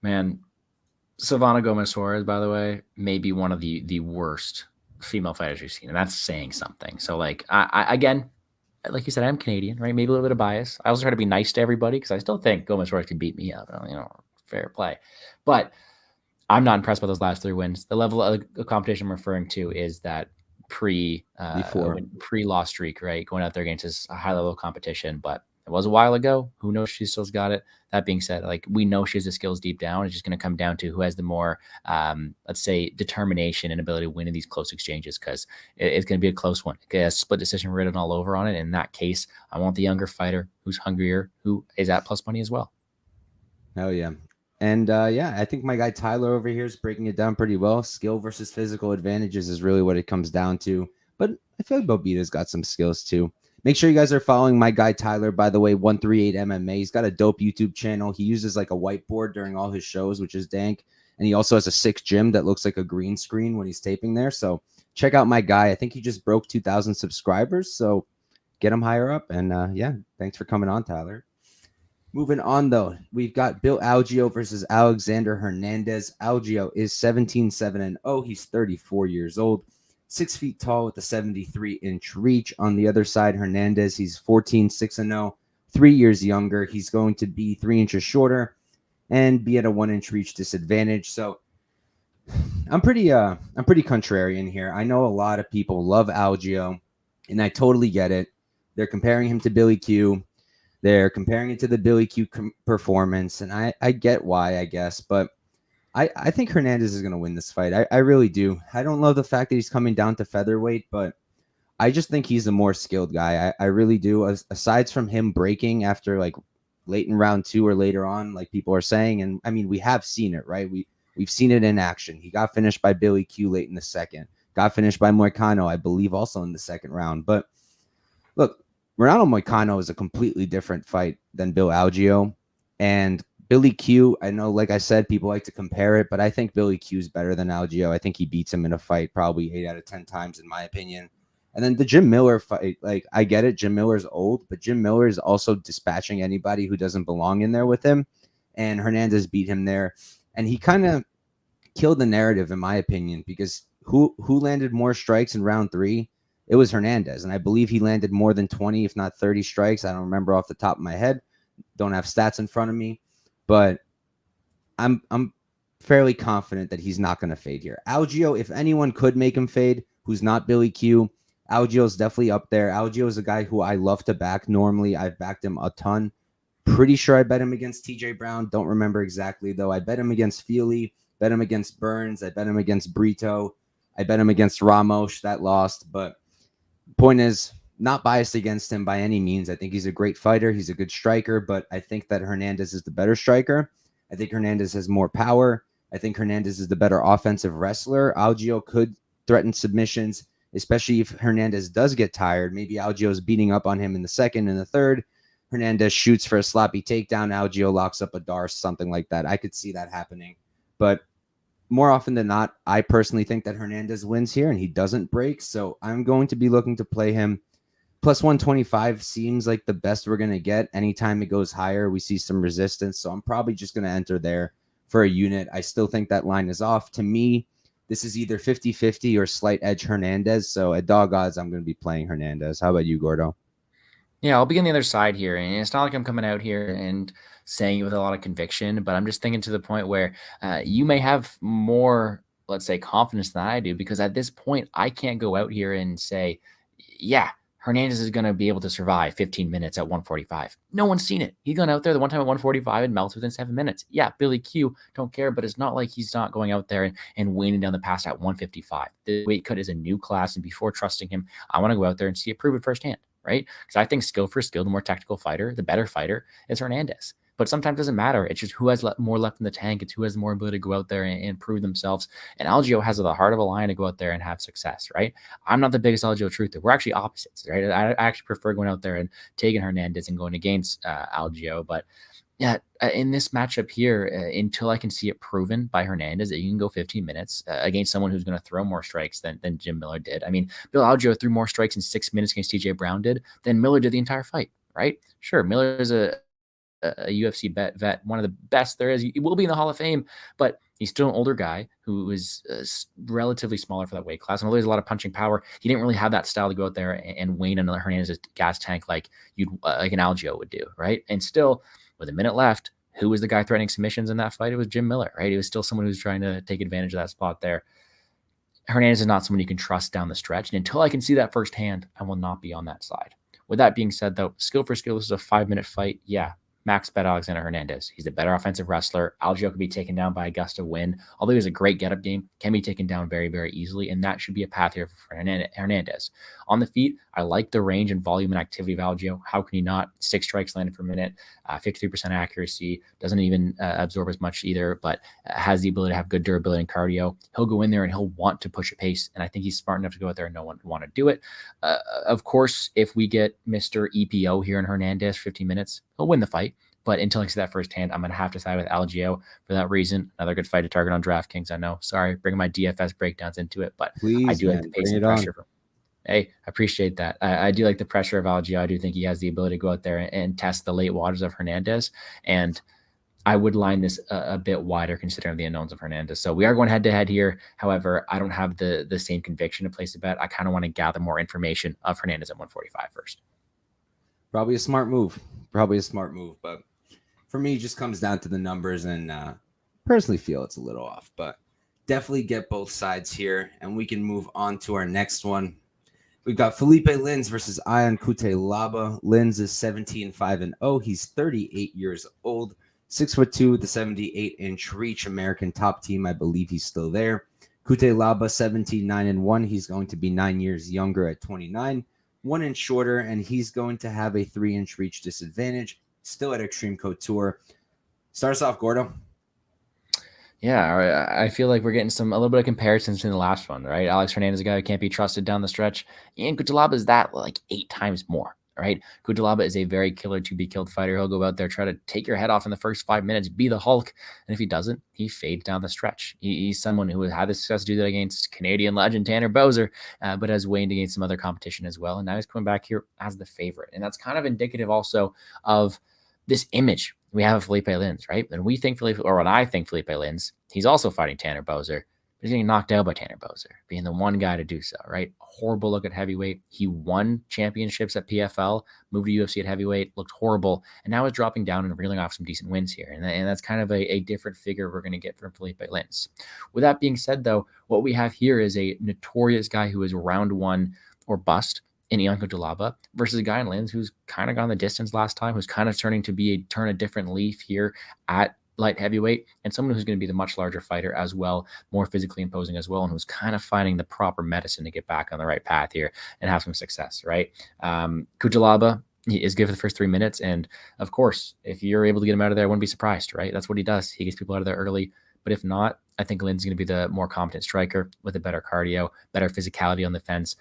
Speaker 2: Man, Silvana Gomez Juarez, by the way, may be one of the worst female fighters we've seen, and that's saying something. So, like, I again, like you said, I'm Canadian, right? Maybe a little bit of bias. I also try to be nice to everybody because I still think Gomez Juarez can beat me up. Fair play. But I'm not impressed by those last 3 wins. The level of competition I'm referring to is that pre-loss streak, right? Going out there against this high level of competition, but it was a while ago. Who knows? She still's got it. That being said, like we know she has the skills deep down. It's just going to come down to who has the more, let's say, determination and ability to win in these close exchanges because it's going to be a close one. A split decision written all over on it. In that case, I want the younger fighter who's hungrier, who is at plus money as well.
Speaker 1: Hell yeah. And I think my guy Tyler over here is breaking it down pretty well. Skill versus physical advantages is really what it comes down to. But I feel like Belbita's got some skills too. Make sure you guys are following my guy Tyler, by the way, 138 MMA. He's got a dope YouTube channel. He uses like a whiteboard during all his shows, which is dank. And he also has a sick gym that looks like a green screen when he's taping there. So check out my guy. I think he just broke 2,000 subscribers. So get him higher up. And thanks for coming on, Tyler. Moving on, though, we've got Bill Algeo versus Alexander Hernandez. Algeo is 17-7-0. He's 34 years old, 6 feet tall with a 73-inch reach. On the other side, Hernandez, he's 14-6-0, 3 years younger. He's going to be 3 inches shorter and be at a 1-inch reach disadvantage. So I'm pretty contrarian here. I know a lot of people love Algeo, and I totally get it. They're comparing him to Billy Q. They're comparing it to the Billy Q performance, and I get why, I guess, but I think Hernandez is going to win this fight. I really do. I don't love the fact that he's coming down to featherweight, but I just think he's a more skilled guy. I really do. Aside from him breaking after like late in round 2 or later on, like people are saying, and I mean, we have seen it, right? We've seen it in action. He got finished by Billy Q late in the second, got finished by Moicano, I believe, also in the second round. But look, Ronaldo Moicano is a completely different fight than Bill Algeo. And Billy Q, I know, like I said, people like to compare it, but I think Billy Q is better than Algeo. I think he beats him in a fight probably 8 out of 10 times, in my opinion. And then the Jim Miller fight, like, I get it. Jim Miller's old, but Jim Miller is also dispatching anybody who doesn't belong in there with him. And Hernandez beat him there. And he kind of killed the narrative, in my opinion, because who landed more strikes in round 3? It was Hernandez, and I believe he landed more than 20, if not 30 strikes. I don't remember off the top of my head. Don't have stats in front of me, but I'm fairly confident that he's not going to fade here. Algeo, if anyone could make him fade, who's not Billy Q, Algeo's definitely up there. Algeo is a guy who I love to back. Normally, I've backed him a ton. Pretty sure I bet him against TJ Brown. Don't remember exactly, though. I bet him against Philipe, bet him against Burns. I bet him against Brito. I bet him against Ramos. That lost. But point is, not biased against him by any means. I think he's a great fighter. He's a good striker, but I think that Hernandez is the better striker. I think Hernandez has more power. I think Hernandez is the better offensive wrestler. Algeo could threaten submissions, especially if Hernandez does get tired. Maybe Algeo is beating up on him in the second and the third. Hernandez shoots for a sloppy takedown. Algeo locks up a Dar, something like that. I could see that happening. But more often than not, I personally think that Hernandez wins here and he doesn't break. So I'm going to be looking to play him. Plus 125 seems like the best we're going to get. Anytime it goes higher, we see some resistance. So I'm probably just going to enter there for a unit. I still think that line is off. To me, this is either 50-50 or slight edge Hernandez. So at dog odds, I'm going to be playing Hernandez. How about you, Gordo?
Speaker 2: Yeah, I'll be on the other side here. And it's not like I'm coming out here and saying it with a lot of conviction, but I'm just thinking to the point where you may have more, let's say, confidence than I do, because at this point, I can't go out here and say, yeah, Hernandez is going to be able to survive 15 minutes at 145. No one's seen it. He's gone out there the one time at 145 and melts within 7 minutes. Yeah, Billy Q, don't care, but it's not like he's not going out there and waning down the past at 155. The weight cut is a new class, and before trusting him, I want to go out there and see it prove it firsthand, right? Because I think skill for skill, the more technical fighter, the better fighter is Hernandez. But sometimes it doesn't matter. It's just who has more left in the tank. It's who has more ability to go out there and prove themselves. And Algeo has the heart of a lion to go out there and have success, right? I'm not the biggest Algeo truther. We're actually opposites, right? I actually prefer going out there and taking Hernandez and going against Algeo. But yeah, in this matchup here, until I can see it proven by Hernandez that you can go 15 minutes against someone who's going to throw more strikes than Jim Miller did. I mean, Bill Algeo threw more strikes in 6 minutes against TJ Brown did than Miller did the entire fight, right? Sure, Miller is a UFC vet, one of the best there is. He will be in the Hall of Fame, but he's still an older guy who is relatively smaller for that weight class. And although there's a lot of punching power, he didn't really have that style to go out there and wane another Hernandez's gas tank like like an Algeo would do, right? And still, with a minute left, who was the guy threatening submissions in that fight? It was Jim Miller, right? It was still someone who was trying to take advantage of that spot there. Hernandez is not someone you can trust down the stretch. And until I can see that firsthand, I will not be on that side. With that being said, though, skill for skill, this is a 5-minute fight. Yeah, max bet Alexander Hernandez. He's a better offensive wrestler. Algeo could be taken down by a gust of wind. Although he has a great get-up game, can be taken down very, very easily, and that should be a path here for Hernandez. On the feet, I like the range and volume and activity of Algeo. How can he not? 6 strikes landed per minute, 53% accuracy, doesn't even absorb as much either, but has the ability to have good durability and cardio. He'll go in there and he'll want to push a pace, and I think he's smart enough to go out there and no one want to do it. Of course, if we get Mr. EPO here in Hernandez 15 minutes, he'll win the fight. But until I see that firsthand, I'm going to have to side with Algeo for that reason. Another good fight to target on DraftKings, I know. Sorry, bringing my DFS breakdowns into it, but please, I do like the pace and pressure. Hey, I appreciate that. I do like the pressure of Algeo. I do think he has the ability to go out there and test the late waters of Hernandez. And I would line this a bit wider considering the unknowns of Hernandez. So we are going head-to-head here. However, I don't have the same conviction to place a bet. I kind of want to gather more information of Hernandez at 145 first.
Speaker 1: Probably a smart move. But for me, it just comes down to the numbers, and personally feel it's a little off, but definitely get both sides here, and we can move on to our next one. We've got Philipe Lins versus Ion Cutelaba. Lins is 17-5-0. He's 38 years old, 6'2" with the 78-inch reach. American top team, I believe he's still there. Cutelaba 17-9-1. He's going to be 9 years younger at 29, 1 inch shorter, and he's going to have a 3-inch reach disadvantage. Still at Extreme Couture. Start us off, Gordo.
Speaker 2: Yeah, I feel like we're getting a little bit of comparisons in the last one, right? Alex Hernandez is a guy who can't be trusted down the stretch. And Cutelaba is that like 8 times more, right? Cutelaba is a very killer to be killed fighter. He'll go out there, try to take your head off in the first 5 minutes, be the Hulk. And if he doesn't, he fades down the stretch. He's someone who has had the success to do that against Canadian legend Tanner Bowser, but has waned against some other competition as well. And now he's coming back here as the favorite. And that's kind of indicative also of this image we have of Philipe Lins, right? And we think Philipe, or when I think Philipe Lins, he's also fighting Tanner Bowser, but he's getting knocked out by Tanner Bowser, being the one guy to do so, right? Horrible look at heavyweight. He won championships at PFL, moved to UFC at heavyweight, looked horrible, and now is dropping down and reeling off some decent wins here. And that's kind of a different figure we're going to get from Philipe Lins. With that being said, though, what we have here is a notorious guy who is round one or bust in Ion Cutelaba versus a guy in Linz who's kind of gone the distance last time, who's kind of turning to turn a different leaf here at light heavyweight, and someone who's going to be the much larger fighter as well, more physically imposing as well, and who's kind of finding the proper medicine to get back on the right path here and have some success, right? Cutelaba, he is good for the first 3 minutes, and of course, if you're able to get him out of there, I wouldn't be surprised, right? That's what he does. He gets people out of there early. But if not, I think Lynn's going to be the more competent striker with a better cardio, better physicality on the fence,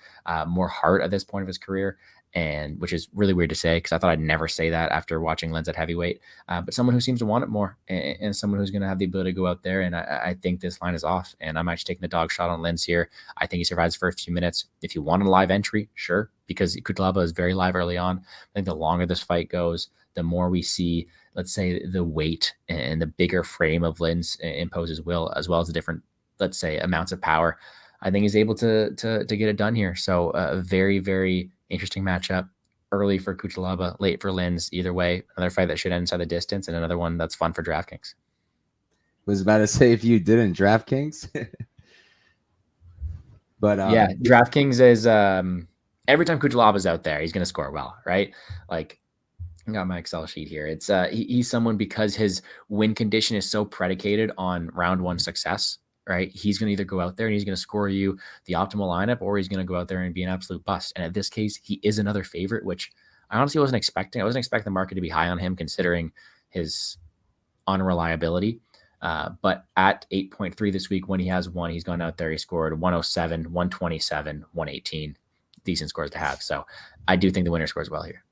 Speaker 2: more heart at this point of his career, and which is really weird to say because I thought I'd never say that after watching Lynn's at heavyweight. But someone who seems to want it more, and someone who's going to have the ability to go out there. And I think this line is off, and I'm actually taking the dog shot on Lynn's here. I think he survives the first few minutes. If you want a live entry, sure, because Cutelaba is very live early on. I think the longer this fight goes, the more we see, let's say, the weight and the bigger frame of Lynn's imposes will, as well as the different, let's say, amounts of power. I think he's able to get it done here. So a very, very interesting matchup. Early for Cutelaba, late for Lynn's. Either way, another fight that should end inside the distance, and another one that's fun for DraftKings.
Speaker 1: Was about to say if you didn't DraftKings, but
Speaker 2: yeah, DraftKings is every time Cutelaba's out there, he's going to score well, right? Like, I got my Excel sheet here. It's he's someone, because his win condition is so predicated on round one success, right? He's going to either go out there and he's going to score you the optimal lineup, or he's going to go out there and be an absolute bust. And in this case, he is another favorite, which I honestly wasn't expecting. I wasn't expecting the market to be high on him considering his unreliability. But at 8.3 this week, when he has won, he's gone out there, he scored 107, 127, 118. Decent scores to have. So I do think the winner scores well here.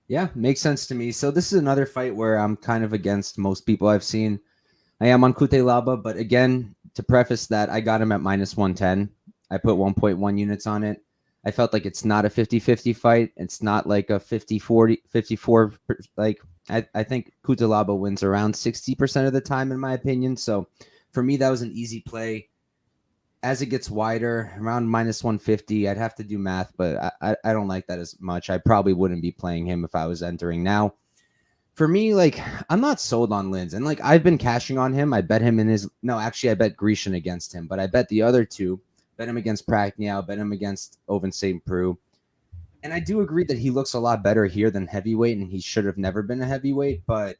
Speaker 1: Yeah, makes sense to me. So this is another fight where I'm kind of against most people I've seen. I am on Cutelaba, but again, to preface that, I got him at minus 110. I put 1.1 units on it. I felt like it's not a 50-50 fight. It's not like a 50-40, 54. Like I think Cutelaba wins around 60% of the time, in my opinion. So for me, that was an easy play. As it gets wider, around minus 150, I'd have to do math, but I don't like that as much. I probably wouldn't be playing him if I was entering now. For me, like, I'm not sold on Linz. And, like, I've been cashing on him. I bet him in his – no, actually, I bet Grecian against him. But I bet the other two. Bet him against Prachnio. Bet him against Oven St. Preux. And I do agree that he looks a lot better here than heavyweight, and he should have never been a heavyweight. But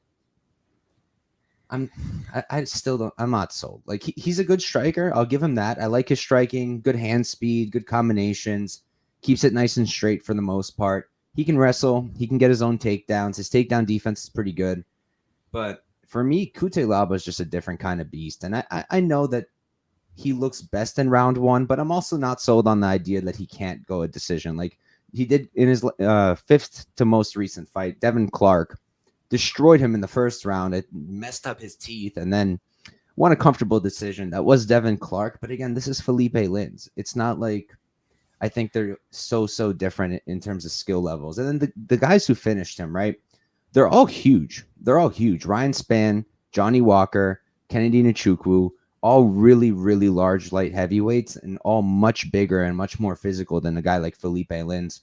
Speaker 1: I still don't – I'm not sold. Like, he's a good striker. I'll give him that. I like his striking, good hand speed, good combinations. Keeps it nice and straight for the most part. He can wrestle. He can get his own takedowns. His takedown defense is pretty good. But for me, Cutelaba is just a different kind of beast. And I know that he looks best in round one, but I'm also not sold on the idea that he can't go a decision. Like he did in his fifth to most recent fight. Devin Clark destroyed him in the first round. It messed up his teeth and then won a comfortable decision. That was Devin Clark. But again, this is Philipe Linz. It's not like I think they're so different in terms of skill levels. And then the guys who finished him, right? They're all huge. Ryan Spann, Johnny Walker, Kennedy Nchukwu, all really, really large light heavyweights and all much bigger and much more physical than a guy like Philipe Linz.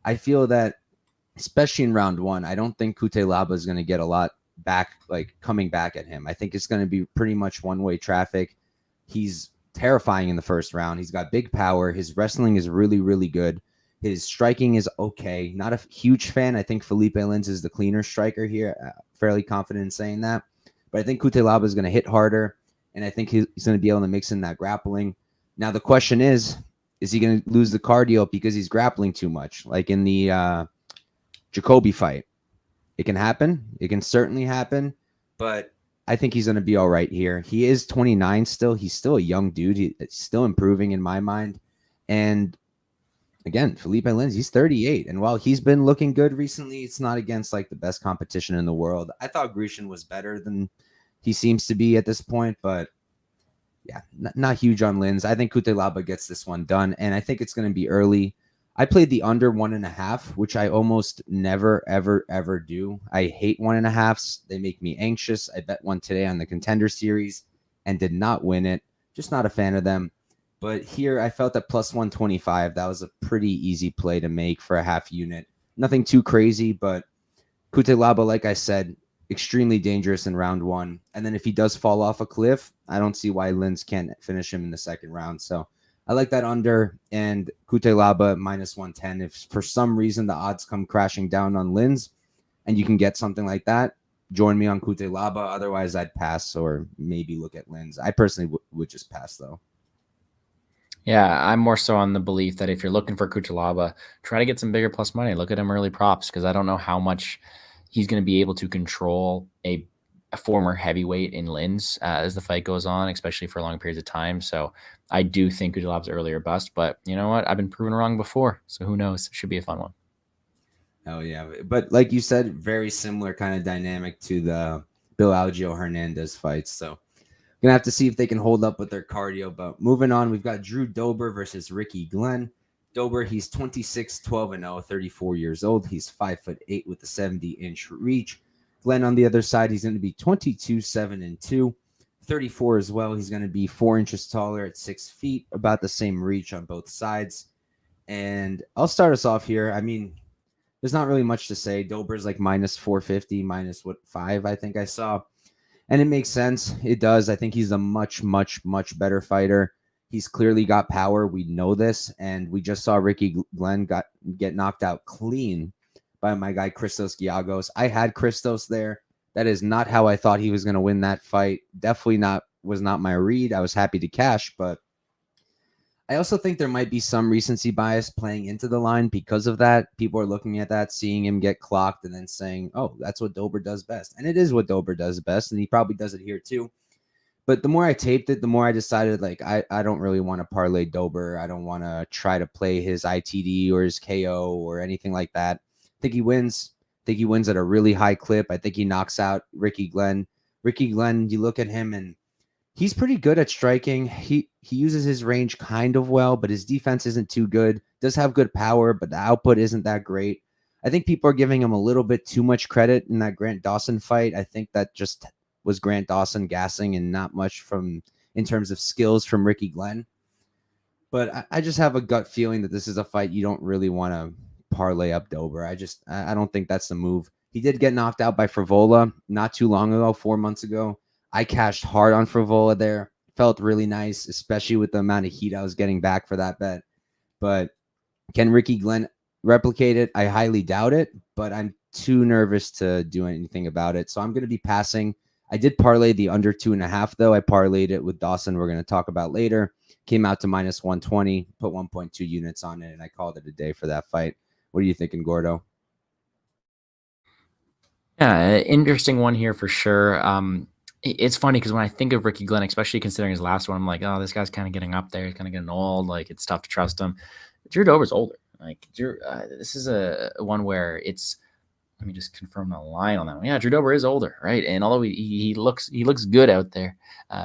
Speaker 1: I feel that, especially in round one, I don't think Cutelaba is going to get a lot back, like coming back at him. I think it's going to be pretty much one-way traffic. He's terrifying in the first round. He's got big power. His wrestling is really, really good. His striking is okay. Not a huge fan. I think Philipe Linz is the cleaner striker here. Fairly confident in saying that. But I think Cutelaba is going to hit harder, and I think he's going to be able to mix in that grappling. Now, the question is he going to lose the cardio because he's grappling too much? Like in the Jacoby fight. It can happen. It can certainly happen. But I think he's going to be all right here. He is 29 still. He's still a young dude. He's still improving in my mind. And again, Philipe Linz, he's 38. And while he's been looking good recently, it's not against like the best competition in the world. I thought Grecian was better than he seems to be at this point. But yeah, not huge on Linz. I think Cutelaba gets this one done. And I think it's going to be early. I played the under 1.5, which I almost never, ever do. I hate 1.5s. They make me anxious. I bet one today on the Contender Series and did not win it. Just not a fan of them. But here I felt that plus 125, that was a pretty easy play to make for a half unit. Nothing too crazy, but Cutelaba, like I said, extremely dangerous in round one. And then if he does fall off a cliff, I don't see why Linz can't finish him in the second round. So I like that under, and Cutelaba minus 110. If for some reason the odds come crashing down on Linz and you can get something like that, join me on Cutelaba. Otherwise, I'd pass or maybe look at Linz. I personally would just pass, though.
Speaker 2: Yeah, I'm more so on the belief that if you're looking for Cutelaba, try to get some bigger plus money. Look at him early props, because I don't know how much he's going to be able to control a former heavyweight in Linz as the fight goes on, especially for long periods of time. So I do think Cutelaba's earlier bust, but you know what? I've been proven wrong before, so who knows? Should be a fun one.
Speaker 1: Oh yeah, but like you said, very similar kind of dynamic to the Bill Algeo Hernandez fights. So gonna have to see if they can hold up with their cardio. But moving on, we've got Drew Dober versus Aoriqileng. Dober, he's 26, 12-0, 34 years old. He's 5'8" with a 70-inch reach. Glenn on the other side, he's going to be 22, 7-2, 34 as well. He's going to be 4 inches taller at 6 feet, about the same reach on both sides. And I'll start us off here. I mean, there's not really much to say. Dober's like minus 450, minus 5, I think I saw. And it makes sense. It does. I think he's a much, much, much better fighter. He's clearly got power. We know this. And we just saw Aoriqileng get knocked out clean by my guy Christos Giagos. I had Christos there. That is not how I thought he was going to win that fight. Definitely was not my read. I was happy to cash, but I also think there might be some recency bias playing into the line because of that. People are looking at that, seeing him get clocked, and then saying, oh, that's what Dober does best. And it is what Dober does best, and he probably does it here too. But the more I taped it, the more I decided, like, I don't really want to parlay Dober. I don't want to try to play his ITD or his KO or anything like that. I think he wins. I think he wins at a really high clip. I think he knocks out Aoriqileng. Aoriqileng, you look at him and he's pretty good at striking. He uses his range kind of well, but his defense isn't too good. Does have good power, but the output isn't that great. I think people are giving him a little bit too much credit in that Grant Dawson fight. I think that just was Grant Dawson gassing and not much in terms of skills from Aoriqileng. But I just have a gut feeling that this is a fight you don't really want to parlay up Dober. I don't think that's the move. He did get knocked out by Frivola not too long ago, 4 months ago. I cashed hard on Frivola there. Felt really nice, especially with the amount of heat I was getting back for that bet. But can Aoriqileng replicate it? I highly doubt it, but I'm too nervous to do anything about it. So I'm going to be passing. I did parlay the under 2.5, though. I parlayed it with Dawson, we're going to talk about later. Came out to minus 120, put 1.2 units on it, and I called it a day for that fight. What are you thinking, Gordo?
Speaker 2: Yeah, interesting one here for sure. It's funny because when I think of Aoriqileng, especially considering his last one, I'm like, oh, this guy's kind of getting up there. He's kind of getting old. Like, it's tough to trust him. Drew Dober's older. Like, this is a one where it's. Let me just confirm the line on that one. Yeah, Drew Dober is older, right? And although he looks good out there,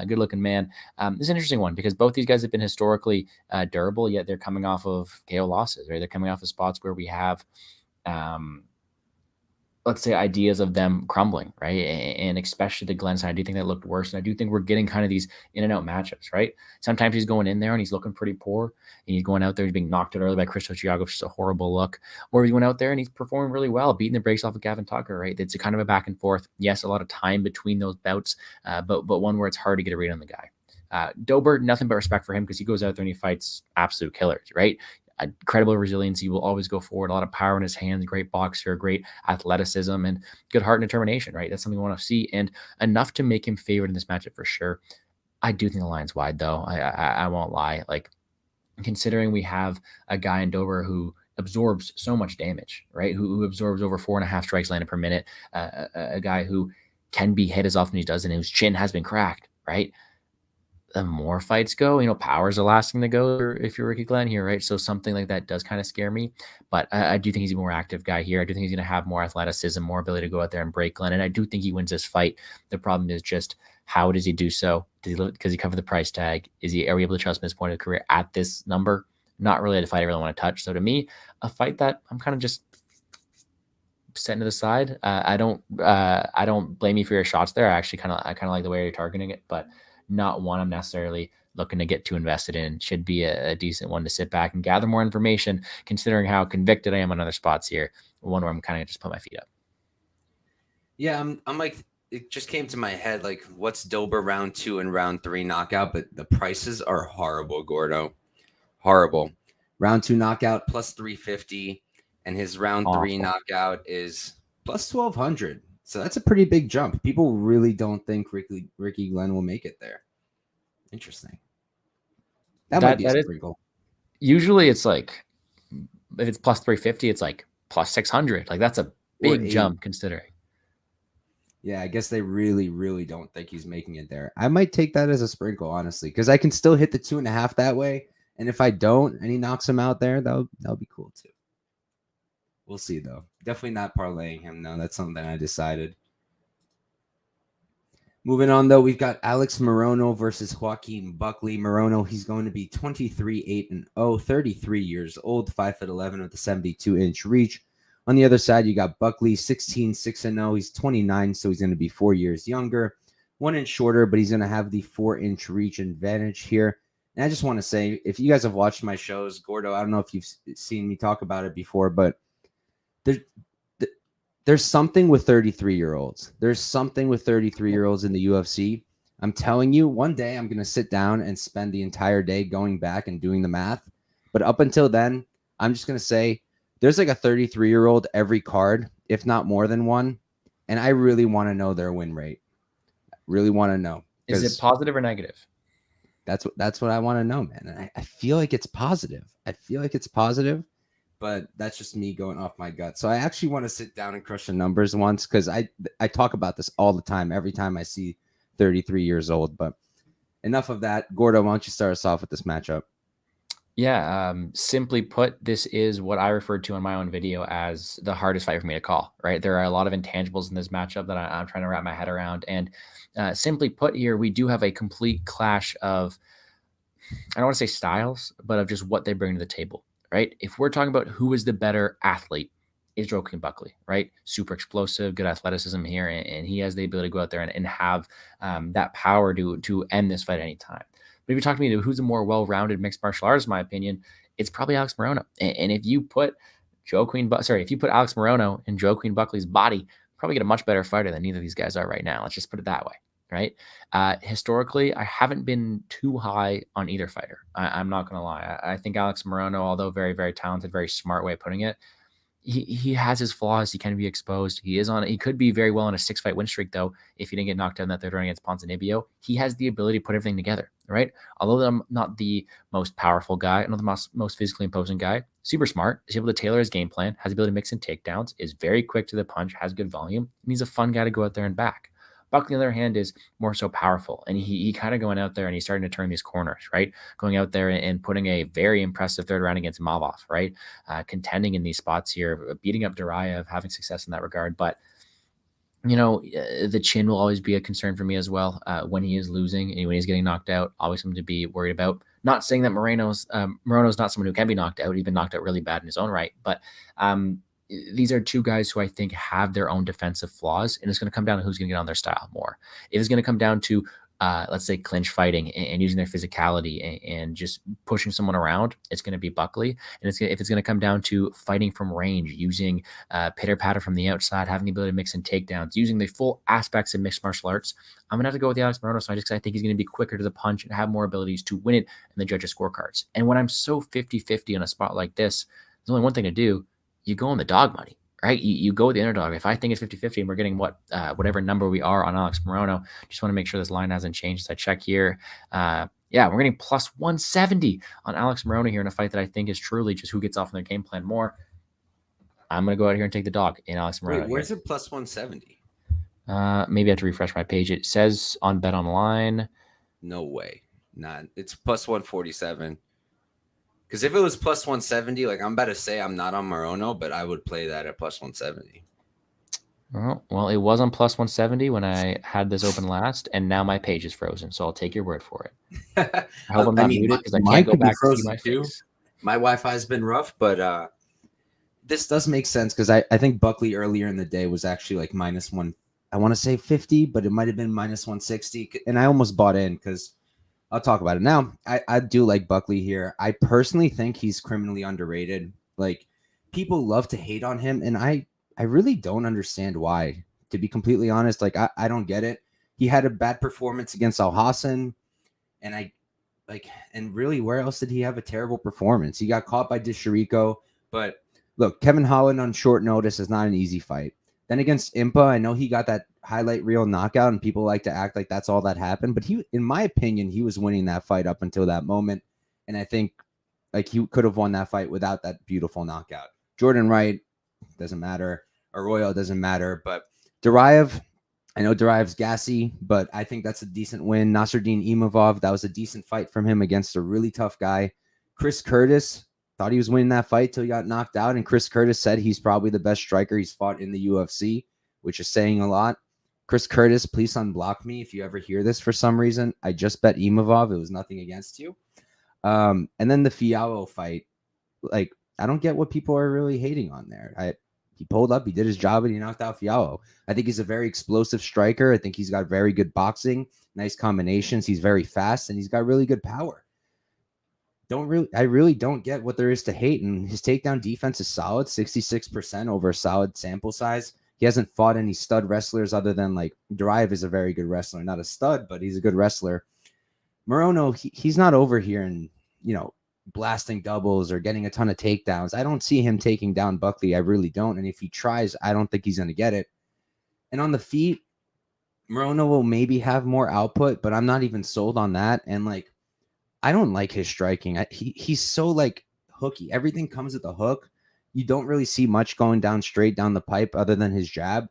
Speaker 2: good looking man. This is an interesting one because both these guys have been historically durable, yet they're coming off of KO losses, right? They're coming off of spots where we have. Let's say ideas of them crumbling, right? And especially the Glenn side, I do think that looked worse. And I do think we're getting kind of these in and out matchups, right? Sometimes he's going in there and he's looking pretty poor. And he's going out there, he's being knocked out early by Christos Giagos, which is a horrible look. Or he's going out there and he's performing really well, beating the brakes off of Gavin Tucker, right? It's a kind of a back and forth. Yes, a lot of time between those bouts, but one where it's hard to get a read on the guy. Dober, nothing but respect for him because he goes out there and he fights absolute killers, right? Incredible resilience. He will always go forward. A lot of power in his hands, great boxer, great athleticism, and good heart and determination, right? That's something we want to see, and enough to make him favored in this matchup for sure. I do think the line's wide, though. I won't lie. Like, considering we have a guy in Dober who absorbs so much damage, right? Who absorbs over 4.5 strikes landed per minute, a guy who can be hit as often as he does, and whose chin has been cracked, right? The more fights go, power's the last thing to go if you're Aoriqileng here, right? So something like that does kind of scare me. But I do think he's a more active guy here. I do think he's going to have more athleticism, more ability to go out there and break Glenn. And I do think he wins this fight. The problem is just how does he do so? Does he cover the price tag? Are we able to trust him at this point of the career at this number? Not really a fight I really want to touch. So to me, a fight that I'm kind of just setting to the side. I don't blame you for your shots there. I kind of like the way you're targeting it, but not one I'm necessarily looking to get too invested in. Should be a decent one to sit back and gather more information, considering how convicted I am on other spots here. One where I'm kind of just put my feet up.
Speaker 1: Yeah, I'm like, it just came to my head, like, what's Dober round 2 and round 3 knockout? But the prices are horrible, Gordo. Horrible. Round 2 knockout plus 350, and his round 3
Speaker 2: Awful.
Speaker 1: knockout is plus 1200. So that's a pretty big jump. People really don't think Aoriqileng will make it there. Interesting. That might be a sprinkle.
Speaker 2: Usually it's like, if it's plus 350, it's like plus 600. Like that's a big jump considering.
Speaker 1: Yeah, I guess they really, really don't think he's making it there. I might take that as a sprinkle, honestly, because I can still hit the 2.5 that way. And if I don't, and he knocks him out there, that'll be cool too. We'll see, though. Definitely not parlaying him, though. That's something I decided. Moving on, though, we've got Alex Morono versus Joaquin Buckley. Morono, he's going to be 23-8-0, 33 years old, 5'11" with a 72-inch reach. On the other side, you got Buckley, 16-6-0. He's 29, so he's going to be 4 years younger, 1 inch shorter, but he's going to have the 4-inch reach advantage here. And I just want to say, if you guys have watched my shows, Gordo, I don't know if you've seen me talk about it before, but there's something with 33-year-olds. There's something with 33-year-olds in the UFC. I'm telling you, one day I'm going to sit down and spend the entire day going back and doing the math. But up until then, I'm just going to say there's like a 33-year-old every card, if not more than one. And I really want to know their win rate. Really want to know.
Speaker 2: Is it positive or negative?
Speaker 1: That's what I want to know, man. And I feel like it's positive. But that's just me going off my gut. So I actually want to sit down and crush the numbers once, because I talk about this all the time, every time I see 33 years old. But enough of that. Gordo, why don't you start us off with this matchup?
Speaker 2: Yeah, simply put, this is what I referred to in my own video as the hardest fight for me to call, right? There are a lot of intangibles in this matchup that I'm trying to wrap my head around. And simply put here, we do have a complete clash of, I don't want to say styles, but of just what they bring to the table. Right? If we're talking about who is the better athlete, is Joaquin Buckley, right? Super explosive, good athleticism here, and he has the ability to go out there and have that power to end this fight anytime. But if you talk to me to who's a more well-rounded mixed martial artist, in my opinion, it's probably Alex Morono. And if you put if you put Alex Morono in Joaquin Buckley's body, you probably get a much better fighter than either of these guys are right now. Let's just put it that way. Right. Historically, I haven't been too high on either fighter. I'm not going to lie. I think Alex Morono, although very, very talented, very smart way of putting it, he has his flaws. He can be exposed. He could be very well on a 6-fight win streak, though, if he didn't get knocked out in that third round against Ponzinibbio. He has the ability to put everything together, right? Although I'm not the most powerful guy, not the most physically imposing guy, super smart, is able to tailor his game plan, has the ability to mix in takedowns, is very quick to the punch, has good volume, and he's a fun guy to go out there and back. Buckley, on the other hand, is more so powerful, and he kind of going out there and he's starting to turn these corners, right? Going out there and putting a very impressive third round against Mavov, right? Contending in these spots here, beating up Duraev, having success in that regard. But, the chin will always be a concern for me as well when he is losing and when he's getting knocked out, always something to be worried about. Not saying that Morono's not someone who can be knocked out. He's been knocked out really bad in his own right, but these are two guys who I think have their own defensive flaws, and it's going to come down to who's going to get on their style more. If it's going to come down to, let's say, clinch fighting and using their physicality and just pushing someone around, it's going to be Buckley. And if it's going to come down to fighting from range, using pitter-patter from the outside, having the ability to mix in takedowns, using the full aspects of mixed martial arts, I'm going to have to go with the Alex Morono side just because I think he's going to be quicker to the punch and have more abilities to win it in the judges' scorecards. And when I'm so 50-50 on a spot like this, there's only one thing to do. You go on the dog money, right? You go with the underdog. If I think it's 50-50 and we're getting whatever number we are on Alex Morono, just want to make sure this line hasn't changed as I check here. We're getting plus 170 on Alex Morono here in a fight that I think is truly just who gets off in their game plan more. I'm going to go out here and take the dog in Alex Morono.
Speaker 1: Wait, where's it plus 170?
Speaker 2: Maybe I have to refresh my page. It says on Bet Online.
Speaker 1: No way. Not. It's plus 147. Because if it was plus 170, like I'm about to say I'm not on Morono, but I would play that at plus 170.
Speaker 2: Well, it was on plus 170 when I had this open last, and now my page is frozen, so I'll take your word for it. I hope I'm not muted because I can't go back to see my face.
Speaker 1: My Wi-Fi has been rough, but this does make sense because I think Buckley earlier in the day was actually like minus one. I want to say 50, but it might have been minus 160, and I almost bought in because I'll talk about it now. I do like Buckley here. I personally think he's criminally underrated. Like, people love to hate on him, and I really don't understand why. To be completely honest, like I don't get it. He had a bad performance against Alhassan, and like, and really, where else did he have a terrible performance? He got caught by Dishirico, but look, Kevin Holland on short notice is not an easy fight. Then against Impa, I know he got that highlight reel knockout, and people like to act like that's all that happened. But he, in my opinion, he was winning that fight up until that moment. And I think like he could have won that fight without that beautiful knockout. Jordan Wright, doesn't matter. Arroyo doesn't matter. But Duraev, I know Duraev's gassy, but I think that's a decent win. Nasruddin Imavov, that was a decent fight from him against a really tough guy. Chris Curtis, thought he was winning that fight till he got knocked out. And Chris Curtis said he's probably the best striker he's fought in the UFC, which is saying a lot. Chris Curtis, please unblock me if you ever hear this for some reason. I just bet Imavov. It was nothing against you. And then the Fialho fight. Like, I don't get what people are really hating on there. He pulled up, he did his job, and he knocked out Fialho. I think he's a very explosive striker. I think he's got very good boxing, nice combinations. He's very fast, and he's got really good power. I really don't get what there is to hate. And his takedown defense is solid, 66% over a solid sample size. He hasn't fought any stud wrestlers other than like Duraev is a very good wrestler, not a stud, but he's a good wrestler. Morono, he's not over here and, blasting doubles or getting a ton of takedowns. I don't see him taking down Buckley. I really don't. And if he tries, I don't think he's going to get it. And on the feet, Morono will maybe have more output, but I'm not even sold on that. And like, I don't like his striking. He's so like hooky. Everything comes at the hook. You don't really see much going down straight down the pipe other than his jab.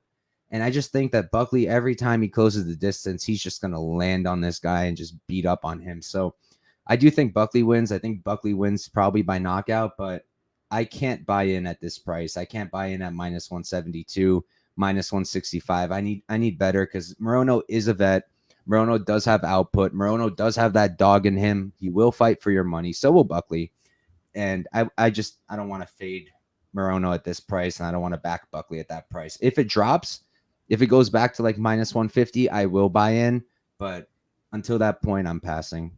Speaker 1: And I just think that Buckley, every time he closes the distance, he's just going to land on this guy and just beat up on him. So I do think Buckley wins. I think Buckley wins probably by knockout, but I can't buy in at this price. I can't buy in at minus 172, minus 165. I need better because Morono is a vet. Morono does have output. Morono does have that dog in him. He will fight for your money. So will Buckley. And I don't want to fade Morono at this price, and I don't want to back Buckley at that price. If it drops, if it goes back to like minus 150, I will buy in. But until that point, I'm passing.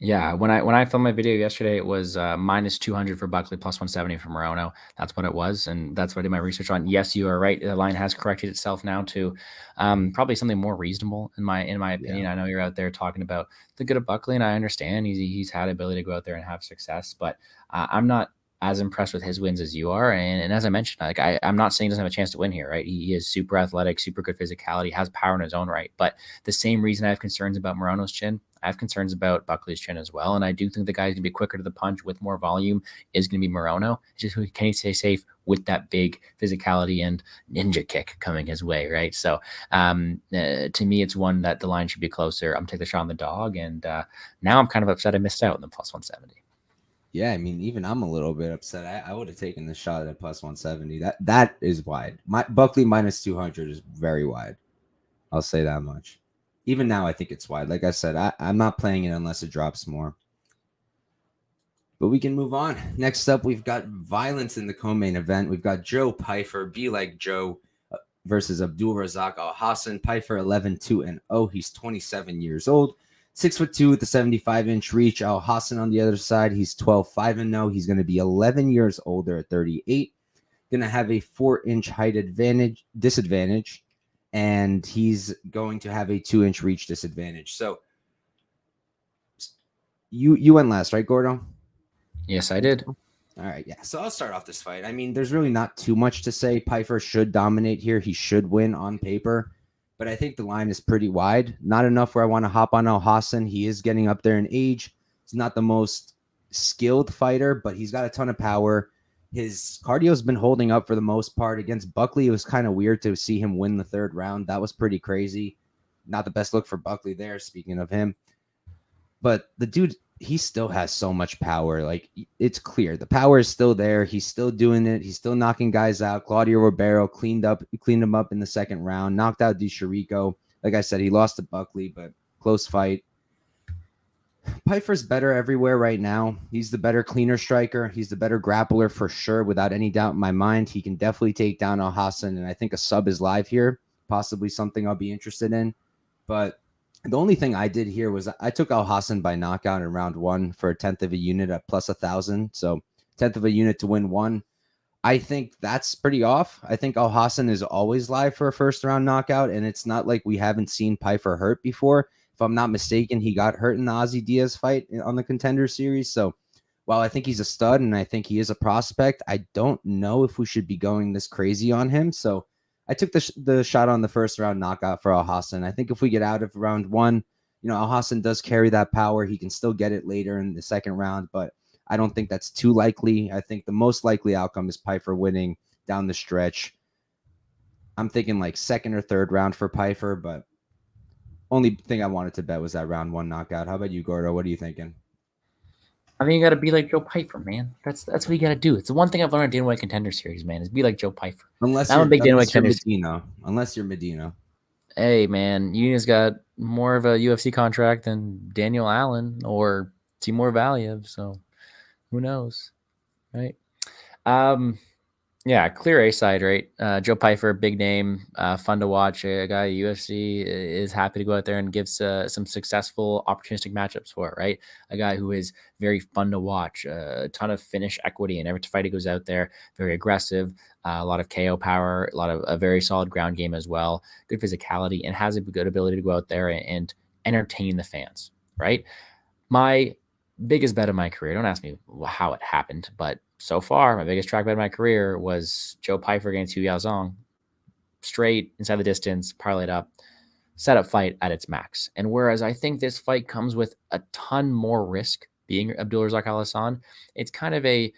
Speaker 2: Yeah, when I filmed my video yesterday, it was minus 200 for Buckley, plus 170 for Morono. That's what it was, and that's what I did my research on. Yes, you are right. The line has corrected itself now to probably something more reasonable in my opinion. Yeah. I know you're out there talking about the good of Buckley, and I understand he's had ability to go out there and have success, but I'm not as impressed with his wins as you are. And as I mentioned, like I'm not saying he doesn't have a chance to win here, right? He is super athletic, super good physicality, has power in his own right. But the same reason I have concerns about Morono's chin, I have concerns about Buckley's chin as well. And I do think the guy who's going to be quicker to the punch with more volume is going to be Morono. It's just, can he stay safe with that big physicality and ninja kick coming his way, right? So to me, it's one that the line should be closer. I'm taking the shot on the dog. And now I'm kind of upset I missed out on the plus 170.
Speaker 1: Yeah, I mean, even I'm a little bit upset. I would have taken the shot at plus 170. That is wide. My Buckley minus 200 is very wide. I'll say that much. Even now, I think it's wide. Like I said, I'm not playing it unless it drops more. But we can move on. Next up, we've got violence in the co-main event. We've got Joe Pyfer, Be Like Joe, versus Abdul Razak Alhassan. Pyfer 11-2-0. He's 27 years old. 6'2" with the 75-inch reach. Alhassan on the other side, he's 12-5-0. He's going to be 11 years older at 38. Going to have a 4-inch height disadvantage, and he's going to have a 2-inch reach disadvantage. So you went last, right, Gordo?
Speaker 2: Yes, I did.
Speaker 1: All right, yeah. So I'll start off this fight. I mean, there's really not too much to say. Pyfer should dominate here. He should win on paper. But I think the line is pretty wide. Not enough where I want to hop on Alhassan. He is getting up there in age. He's not the most skilled fighter, but he's got a ton of power. His cardio's been holding up for the most part. Against Buckley, it was kind of weird to see him win the third round. That was pretty crazy. Not the best look for Buckley there, speaking of him. But the dude, he still has so much power. Like, it's clear. The power is still there. He's still doing it. He's still knocking guys out. Claudio Ribeiro cleaned him up in the second round, knocked out Dishirico. Like I said, he lost to Buckley, but close fight. Pyfer's better everywhere right now. He's the better cleaner striker. He's the better grappler for sure, without any doubt in my mind. He can definitely take down Alhassan, and I think a sub is live here, possibly something I'll be interested in. But the only thing I did here was I took Alhassan by knockout in round 1 for a 10th of a unit at plus 1,000. So 10th of a unit to win 1. I think that's pretty off. I think Alhassan is always live for a first round knockout, and it's not like we haven't seen Pyfer hurt before. If I'm not mistaken, he got hurt in the Ozzy Diaz fight on the Contender Series. So while I think he's a stud and I think he is a prospect, I don't know if we should be going this crazy on him. So I took the shot on the first round knockout for Alhassan. I think if we get out of round 1, Alhassan does carry that power. He can still get it later in the second round, but I don't think that's too likely. I think the most likely outcome is Pyfer winning down the stretch. I'm thinking like second or third round for Pyfer, but only thing I wanted to bet was that round 1 knockout. How about you, Gordo? What are you thinking?
Speaker 2: I mean, you got to be like Joe Pyfer, man. That's what you got to do. It's the one thing I've learned at Dana White Contender Series, man, is be like Joe Pyfer.
Speaker 1: Unless
Speaker 2: I'm a big Dana White Contender
Speaker 1: Medina. Unless you're Medina.
Speaker 2: Hey, man, Uni's got more of a UFC contract than Daniel Allen or Timur Valiev, so who knows, right? Yeah, clear A side, right? Joe Pyfer, big name, fun to watch. A guy UFC is happy to go out there and gives some successful opportunistic matchups for it, right? A guy who is very fun to watch, a ton of finish equity, and every fight he goes out there, very aggressive, a lot of KO power, a lot of a very solid ground game as well, good physicality, and has a good ability to go out there and entertain the fans, right? My biggest bet of my career, don't ask me how it happened, but so far, my biggest track bet of my career was Joe Pyfer against Hu Yaozong. Straight, inside the distance, parlayed up, setup fight at its max. And whereas I think this fight comes with a ton more risk being Abdul Razak Alhassan, it's kind of a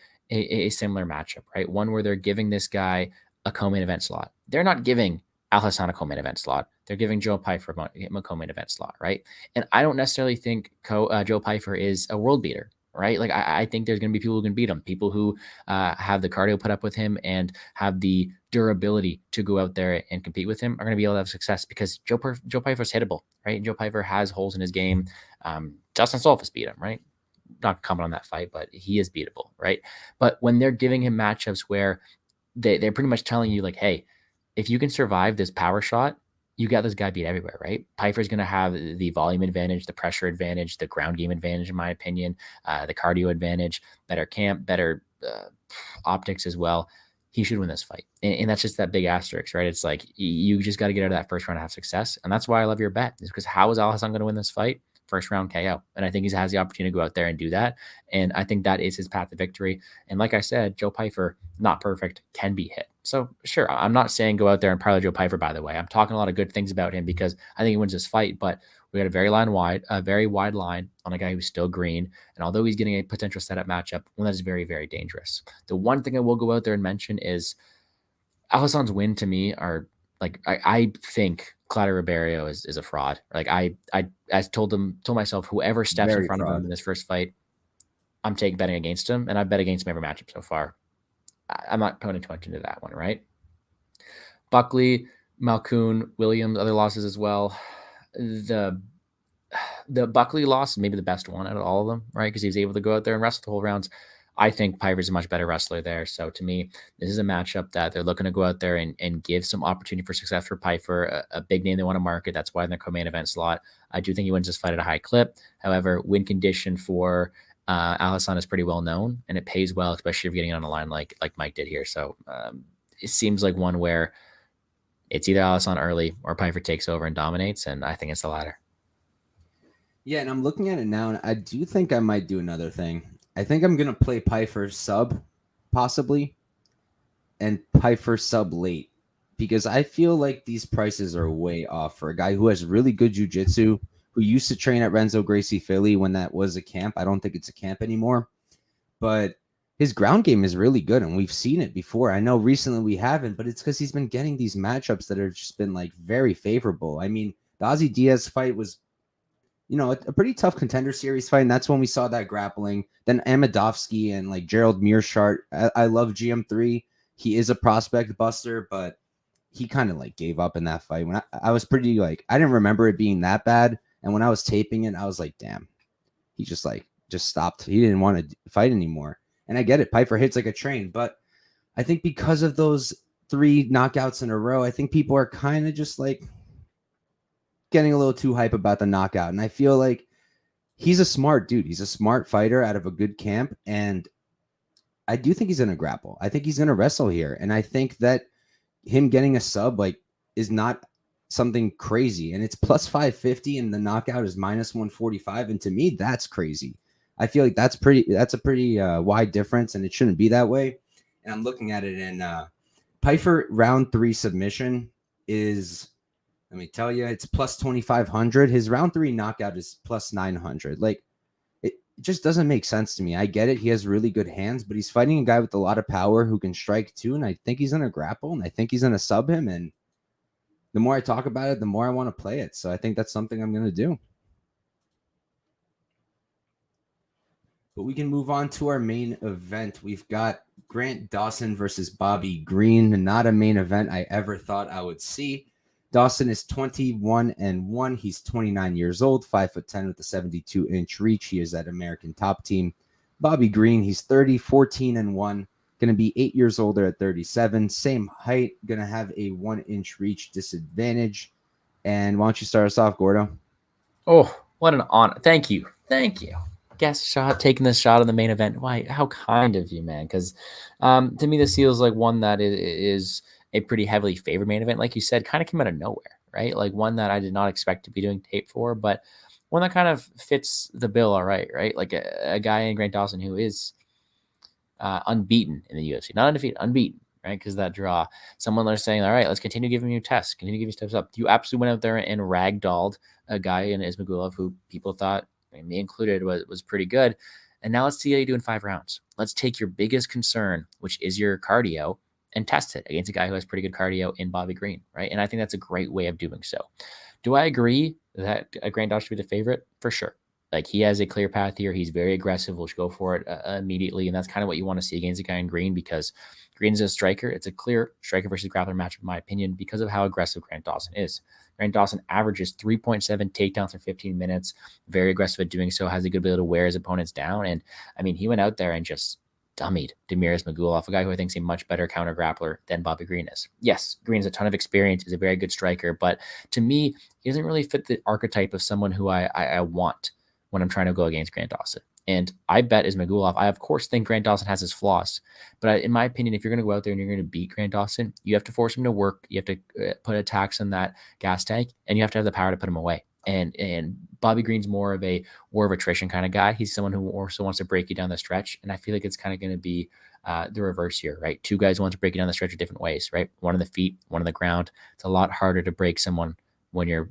Speaker 2: similar matchup, right? One where they're giving this guy a co-main event slot. They're not giving Alhassan a co-main event slot. They're giving Joe Pyfer a co-main event slot, right? And I don't necessarily think Joe Pyfer is a world beater, right? Like I think there's going to be people who can beat him, people who have the cardio put up with him and have the durability to go out there and compete with him are going to be able to have success because Joe Pyfer's hittable, right? And Joe Pyfer has holes in his game. Justin Solfus beat him, right? Not comment on that fight, but he is beatable, right? But when they're giving him matchups where they're pretty much telling you like, hey, if you can survive this power shot, you got this guy beat everywhere, right? Pyfer's going to have the volume advantage, the pressure advantage, the ground game advantage, in my opinion, the cardio advantage, better camp, better optics as well. He should win this fight. And that's just that big asterisk, right? It's like you just got to get out of that first round and have success. And that's why I love your bet, is because how is Alhassan going to win this fight? First round KO. And I think he has the opportunity to go out there and do that. And I think that is his path to victory. And like I said, Joe Pyfer, not perfect, can be hit. So sure, I'm not saying go out there and parlay Joe Pyfer, by the way. I'm talking a lot of good things about him because I think he wins this fight, but we got a very wide line on a guy who's still green. And although he's getting a potential setup matchup, one that is very, very dangerous. The one thing I will go out there and mention is Alhassan's win to me are like, I think Claudio Ribeiro is a fraud. Like I told myself, whoever steps in front of him in this first fight, I'm betting against him, and I've bet against him every matchup so far. I'm not putting too much into that one, right? Buckley, Malkoon, Williams, other losses as well. The Buckley loss is maybe the best one out of all of them, right? Because he was able to go out there and wrestle the whole rounds. I think Pyfer's a much better wrestler there. So to me, this is a matchup that they're looking to go out there and give some opportunity for success for Pyfer, a big name they want to market. That's why in their co-main event slot. I do think he wins this fight at a high clip. However, win condition for Alhassan is pretty well known, and it pays well, especially if you're getting it on a line like Mike did here. So it seems like one where it's either Alhassan early or Pyfer takes over and dominates, and I think it's the latter.
Speaker 1: Yeah, and I'm looking at it now, and I do think I might do another thing. I think I'm going to play Pyfer sub, possibly, and Pyfer sub late, because I feel like these prices are way off for a guy who has really good jiu-jitsu, who used to train at Renzo Gracie Philly when that was a camp. I don't think it's a camp anymore, but his ground game is really good, and we've seen it before. I know recently we haven't, but it's because he's been getting these matchups that have just been like very favorable. I mean, the Ozzy Diaz fight was, a pretty tough Contender Series fight, and that's when we saw that grappling. Then Amadovsky and like Gerald Mearshart. I love GM3. He is a prospect buster, but he kind of like gave up in that fight. When I was pretty like, I didn't remember it being that bad, and when I was taping it, I was like, damn, he just stopped. He didn't want to fight anymore. And I get it. Pyfer hits like a train, but I think because of those 3 knockouts in a row, I think people are kind of just like getting a little too hype about the knockout. And I feel like he's a smart dude. He's a smart fighter out of a good camp. And I do think he's going to grapple. I think he's going to wrestle here. And I think that him getting a sub is not something crazy, and it's plus 550 and the knockout is minus 145. And to me, that's crazy. I feel like that's a pretty wide difference, and it shouldn't be that way. And I'm looking at it, and Pyfer round 3 submission is, let me tell you, it's plus 2,500. His round 3 knockout is plus 900. Like, it just doesn't make sense to me. I get it. He has really good hands, but he's fighting a guy with a lot of power who can strike too. And I think he's going to grapple, and I think he's going to sub him. And the more I talk about it, the more I want to play it. So I think that's something I'm going to do. But we can move on to our main event. We've got Grant Dawson versus Bobby Green. Not a main event I ever thought I would see. Dawson is 21-1. He's 29 years old, 5'10" with a 72-inch reach. He is at American Top Team. Bobby Green, he's 30, 14-1. Going to be 8 years older at 37. Same height. Going to have a 1-inch reach disadvantage. And why don't you start us off, Gordo?
Speaker 2: Oh, what an honor. Thank you. Thank you. Guest shot, taking this shot in the main event. Why? How kind of you, man. Because to me, this feels like one that is a pretty heavily favored main event. Like you said, kind of came out of nowhere, right? Like one that I did not expect to be doing tape for, but one that kind of fits the bill all right, right? Like a guy in Grant Dawson who is unbeaten in the UFC. Not undefeated, unbeaten, right? Because that draw. Someone they're saying, all right, let's continue giving you tests, continue giving you steps up. You absolutely went out there and ragdolled a guy in Ismagulov who people thought, me included, was pretty good. And now let's see how you do in 5 rounds. Let's take your biggest concern, which is your cardio, and test it against a guy who has pretty good cardio in Bobby Green, right? And I think that's a great way of doing so. Do I agree that Grant Dawson should be the favorite? For sure. Like, he has a clear path here. He's very aggressive. We'll go for it immediately. And that's kind of what you want to see against a guy in Green, because Green's a striker. It's a clear striker versus grappler matchup, in my opinion, because of how aggressive Grant Dawson is. Grant Dawson averages 3.7 takedowns for 15 minutes. Very aggressive at doing so. Has a good ability to wear his opponents down. And, I mean, he went out there and just dummied Damir Ismagulov, a guy who I think is a much better counter grappler than Bobby Green is. Yes, Green has a ton of experience. He's a very good striker. But to me, he doesn't really fit the archetype of someone who I want when I'm trying to go against Grant Dawson. And I bet Ismagulov. I, of course, think Grant Dawson has his flaws. But in my opinion, if you're going to go out there and you're going to beat Grant Dawson, you have to force him to work. You have to put attacks in that gas tank, and you have to have the power to put him away. And Bobby Green's more of a war of attrition kind of guy. He's someone who also wants to break you down the stretch. And I feel like it's kind of going to be the reverse here, right? 2 guys want to break you down the stretch in different ways, right? One on the feet, one on the ground. It's a lot harder to break someone when your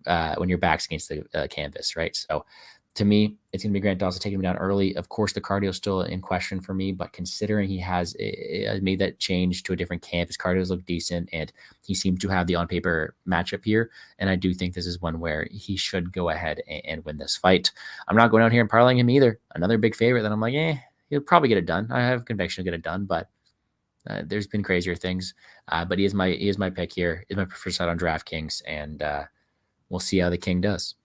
Speaker 2: back's against the canvas, right? So to me, it's going to be Grant Dawson taking him down early. Of course, the cardio is still in question for me, but considering he has made that change to a different camp, his cardios look decent, and he seems to have the on-paper matchup here. And I do think this is one where he should go ahead and win this fight. I'm not going out here and parlaying him either. Another big favorite that I'm like, he'll probably get it done. I have conviction to get it done, but there's been crazier things. But he is my pick here. He's my preferred side on DraftKings, and we'll see how the King does.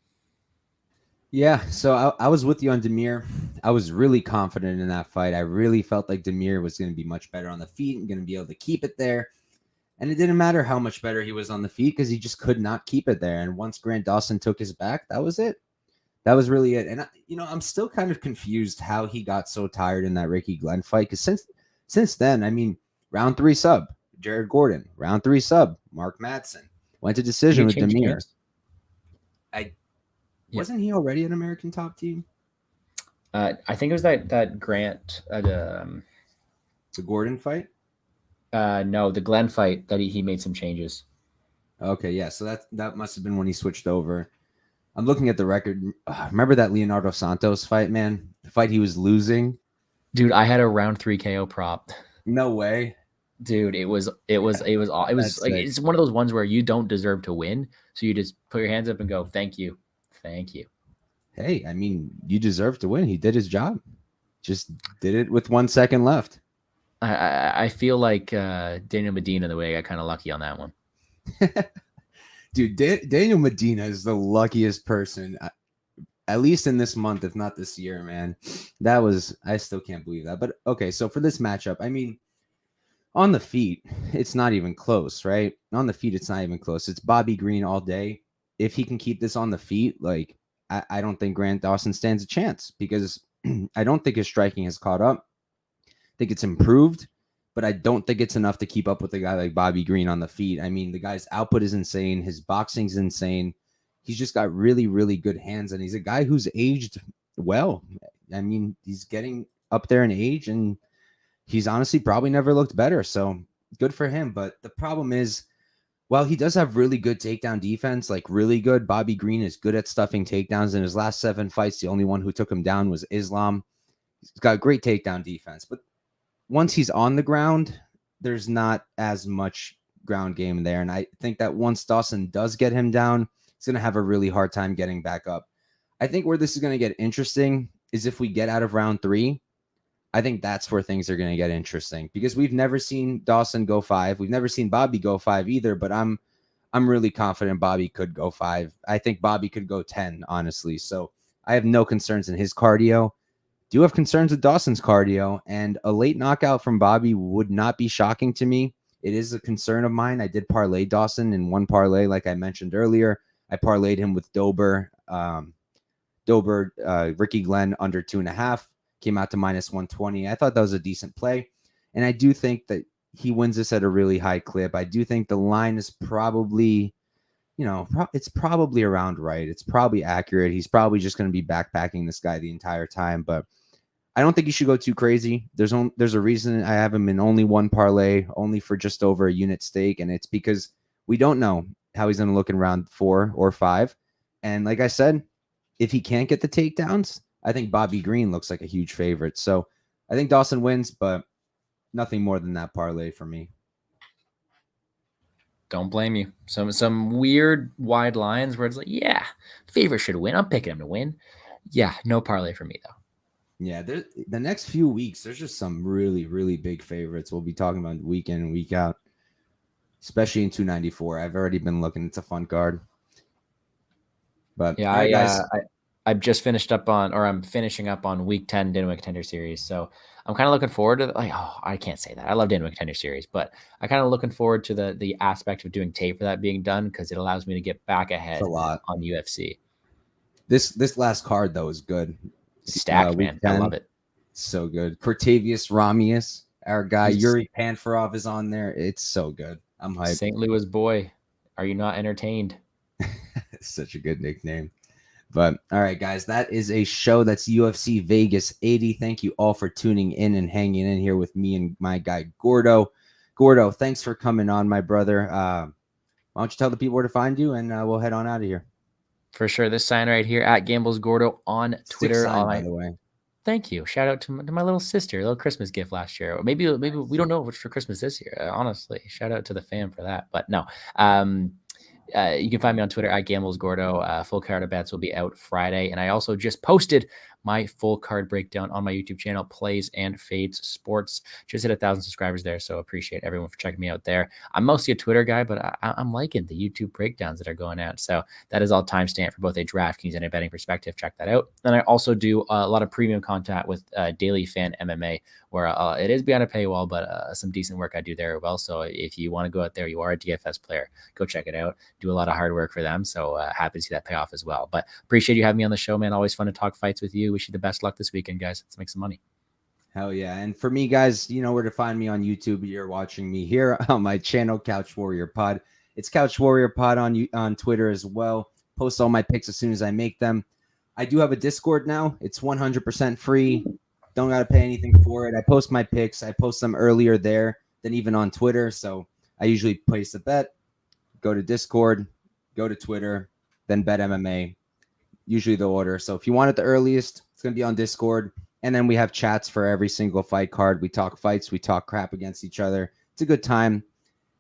Speaker 1: Yeah, so I was with you on Damir. I was really confident in that fight. I really felt like Damir was going to be much better on the feet and going to be able to keep it there. And it didn't matter how much better he was on the feet because he just could not keep it there. And once Grant Dawson took his back, that was it. That was really it. And, I'm still kind of confused how he got so tired in that Ricky Glenn fight. Because since then, I mean, round 3 sub, Jared Gordon. Round 3 sub, Mark Madsen. Went to decision with Damir. Wasn't he already an American Top Team?
Speaker 2: I think it was that Grant,
Speaker 1: the Gordon fight.
Speaker 2: No, the Glenn fight that he made some changes.
Speaker 1: Okay, yeah. So that must have been when he switched over. I'm looking at the record. Remember that Leonardo Santos fight, man? The fight he was losing.
Speaker 2: Dude, I had a round 3 KO prop.
Speaker 1: No way.
Speaker 2: Dude, it was like it's one of those ones where you don't deserve to win, so you just put your hands up and go, "Thank you." Thank you.
Speaker 1: Hey, I mean, you deserve to win. He did his job. Just did it with 1 second left.
Speaker 2: I feel like Daniel Medina, the way I got kind of lucky on that one.
Speaker 1: Dude, Daniel Medina is the luckiest person, at least in this month, if not this year, man. I still can't believe that. But okay, so for this matchup, I mean, on the feet, it's not even close, right? On the feet, it's not even close. It's Bobby Green all day. If he can keep this on the feet, like I don't think Grant Dawson stands a chance because I don't think his striking has caught up. I think it's improved, but I don't think it's enough to keep up with a guy like Bobby Green on the feet. I mean, the guy's output is insane. His boxing's insane. He's just got really, really good hands, and he's a guy who's aged well. I mean, he's getting up there in age, and he's honestly probably never looked better. So good for him. But the problem is, while he does have really good takedown defense, like really good, Bobby Green is good at stuffing takedowns. In his last 7 fights, the only one who took him down was Islam. He's got great takedown defense, but once he's on the ground, there's not as much ground game there. And I think that once Dawson does get him down, he's going to have a really hard time getting back up. I think where this is going to get interesting is if we get out of round 3. I think that's where things are going to get interesting, because we've never seen Dawson go 5. We've never seen Bobby go 5 either, but I'm really confident Bobby could go 5. I think Bobby could go 10, honestly. So I have no concerns in his cardio. Do have concerns with Dawson's cardio, and a late knockout from Bobby would not be shocking to me. It is a concern of mine. I did parlay Dawson in one parlay, like I mentioned earlier. I parlayed him with Dober, Aoriqileng under 2.5. Came out to minus 120. I thought that was a decent play. And I do think that he wins this at a really high clip. I do think the line is probably, it's probably around right. It's probably accurate. He's probably just going to be backpacking this guy the entire time. But I don't think you should go too crazy. There's a reason I have him in only one parlay, only for just over a unit stake. And it's because we don't know how he's going to look in round 4 or 5. And like I said, if he can't get the takedowns, I think Bobby Green looks like a huge favorite. So I think Dawson wins, but nothing more than that parlay for me.
Speaker 2: Don't blame you. Some weird wide lines where it's like, yeah, favorite should win. I'm picking him to win. Yeah, no parlay for me, though.
Speaker 1: Yeah, the next few weeks, there's just some really, really big favorites we'll be talking about week in and week out, especially in 294. I've already been looking. It's a fun card. But
Speaker 2: yeah,
Speaker 1: right, guys.
Speaker 2: I've just finished up on, or I'm finishing up on week 10 Dynamo Contender Series. So I'm kind of looking forward to, I can't say that. I love Dynamo Contender Series, but I kind of looking forward to the aspect of doing tape for that being done, because it allows me to get back ahead on UFC.
Speaker 1: This last card, though, is good.
Speaker 2: Stacked, man. 10, I love it.
Speaker 1: So good. Cortavius Ramius, our guy. Yuri Panfarov is on there. It's so good. I'm hyped.
Speaker 2: St. Louis boy. Are you not entertained?
Speaker 1: Such a good nickname. But all right, guys, that is a show. That's UFC Vegas 80. Thank you all for tuning in and hanging in here with me and my guy Gordo. Gordo, thanks for coming on, my brother. Why don't you tell the people where to find you, and we'll head on out of here.
Speaker 2: For sure. This sign right here at Gambles Gordo on Twitter.
Speaker 1: Sign, by the way.
Speaker 2: Thank you. Shout out to my little sister, a little Christmas gift last year. Maybe we don't know what's for Christmas this year. Honestly, shout out to the fam for that. But no. You can find me on Twitter at Gambles Gordo. Full card of bets will be out Friday. And I also just posted my full card breakdown on my YouTube channel, Plays and Fades Sports. Just hit 1,000 subscribers there, so appreciate everyone for checking me out there. I'm mostly a Twitter guy, but I'm liking the YouTube breakdowns that are going out. So that is all timestamped for both a DraftKings and a betting perspective. Check that out. And I also do a lot of premium content with Daily Fan MMA, where it is behind a paywall, but some decent work I do there as well. So if you want to go out there, you are a DFS player, go check it out. Do a lot of hard work for them. So happy to see that pay off as well. But appreciate you having me on the show, man. Always fun to talk fights with you. Wish you the best luck this weekend, guys. Let's make some money.
Speaker 1: Hell yeah. And for me, guys, you know where to find me on YouTube. You're watching me here on my channel, Couch Warrior Pod. It's Couch Warrior Pod on Twitter as well. Post all my picks as soon as I make them. I do have a Discord now. It's 100% free. Don't got to pay anything for it. I post my picks. I post them earlier there than even on Twitter. So I usually place a bet, go to Discord, go to Twitter, then bet MMA. Usually the order. So if you want it the earliest, it's going to be on Discord. And then we have chats for every single fight card. We talk fights. We talk crap against each other. It's a good time.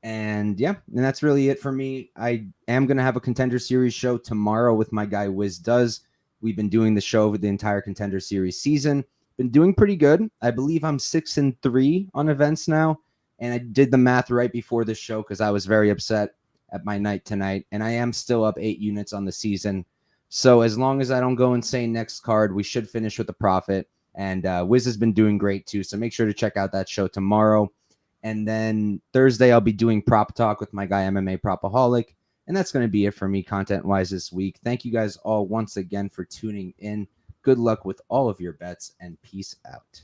Speaker 1: And yeah, and that's really it for me. I am going to have a Contender Series show tomorrow with my guy Wiz Does. We've been doing the show with the entire Contender Series season. Been doing pretty good. I believe I'm 6-3 on events now. And I did the math right before the show because I was very upset at my night tonight. And I am still up 8 units on the season. So as long as I don't go insane next card, we should finish with a profit. And Wiz has been doing great too. So make sure to check out that show tomorrow. And then Thursday, I'll be doing Prop Talk with my guy MMA Propaholic. And that's going to be it for me content-wise this week. Thank you guys all once again for tuning in. Good luck with all of your bets and peace out.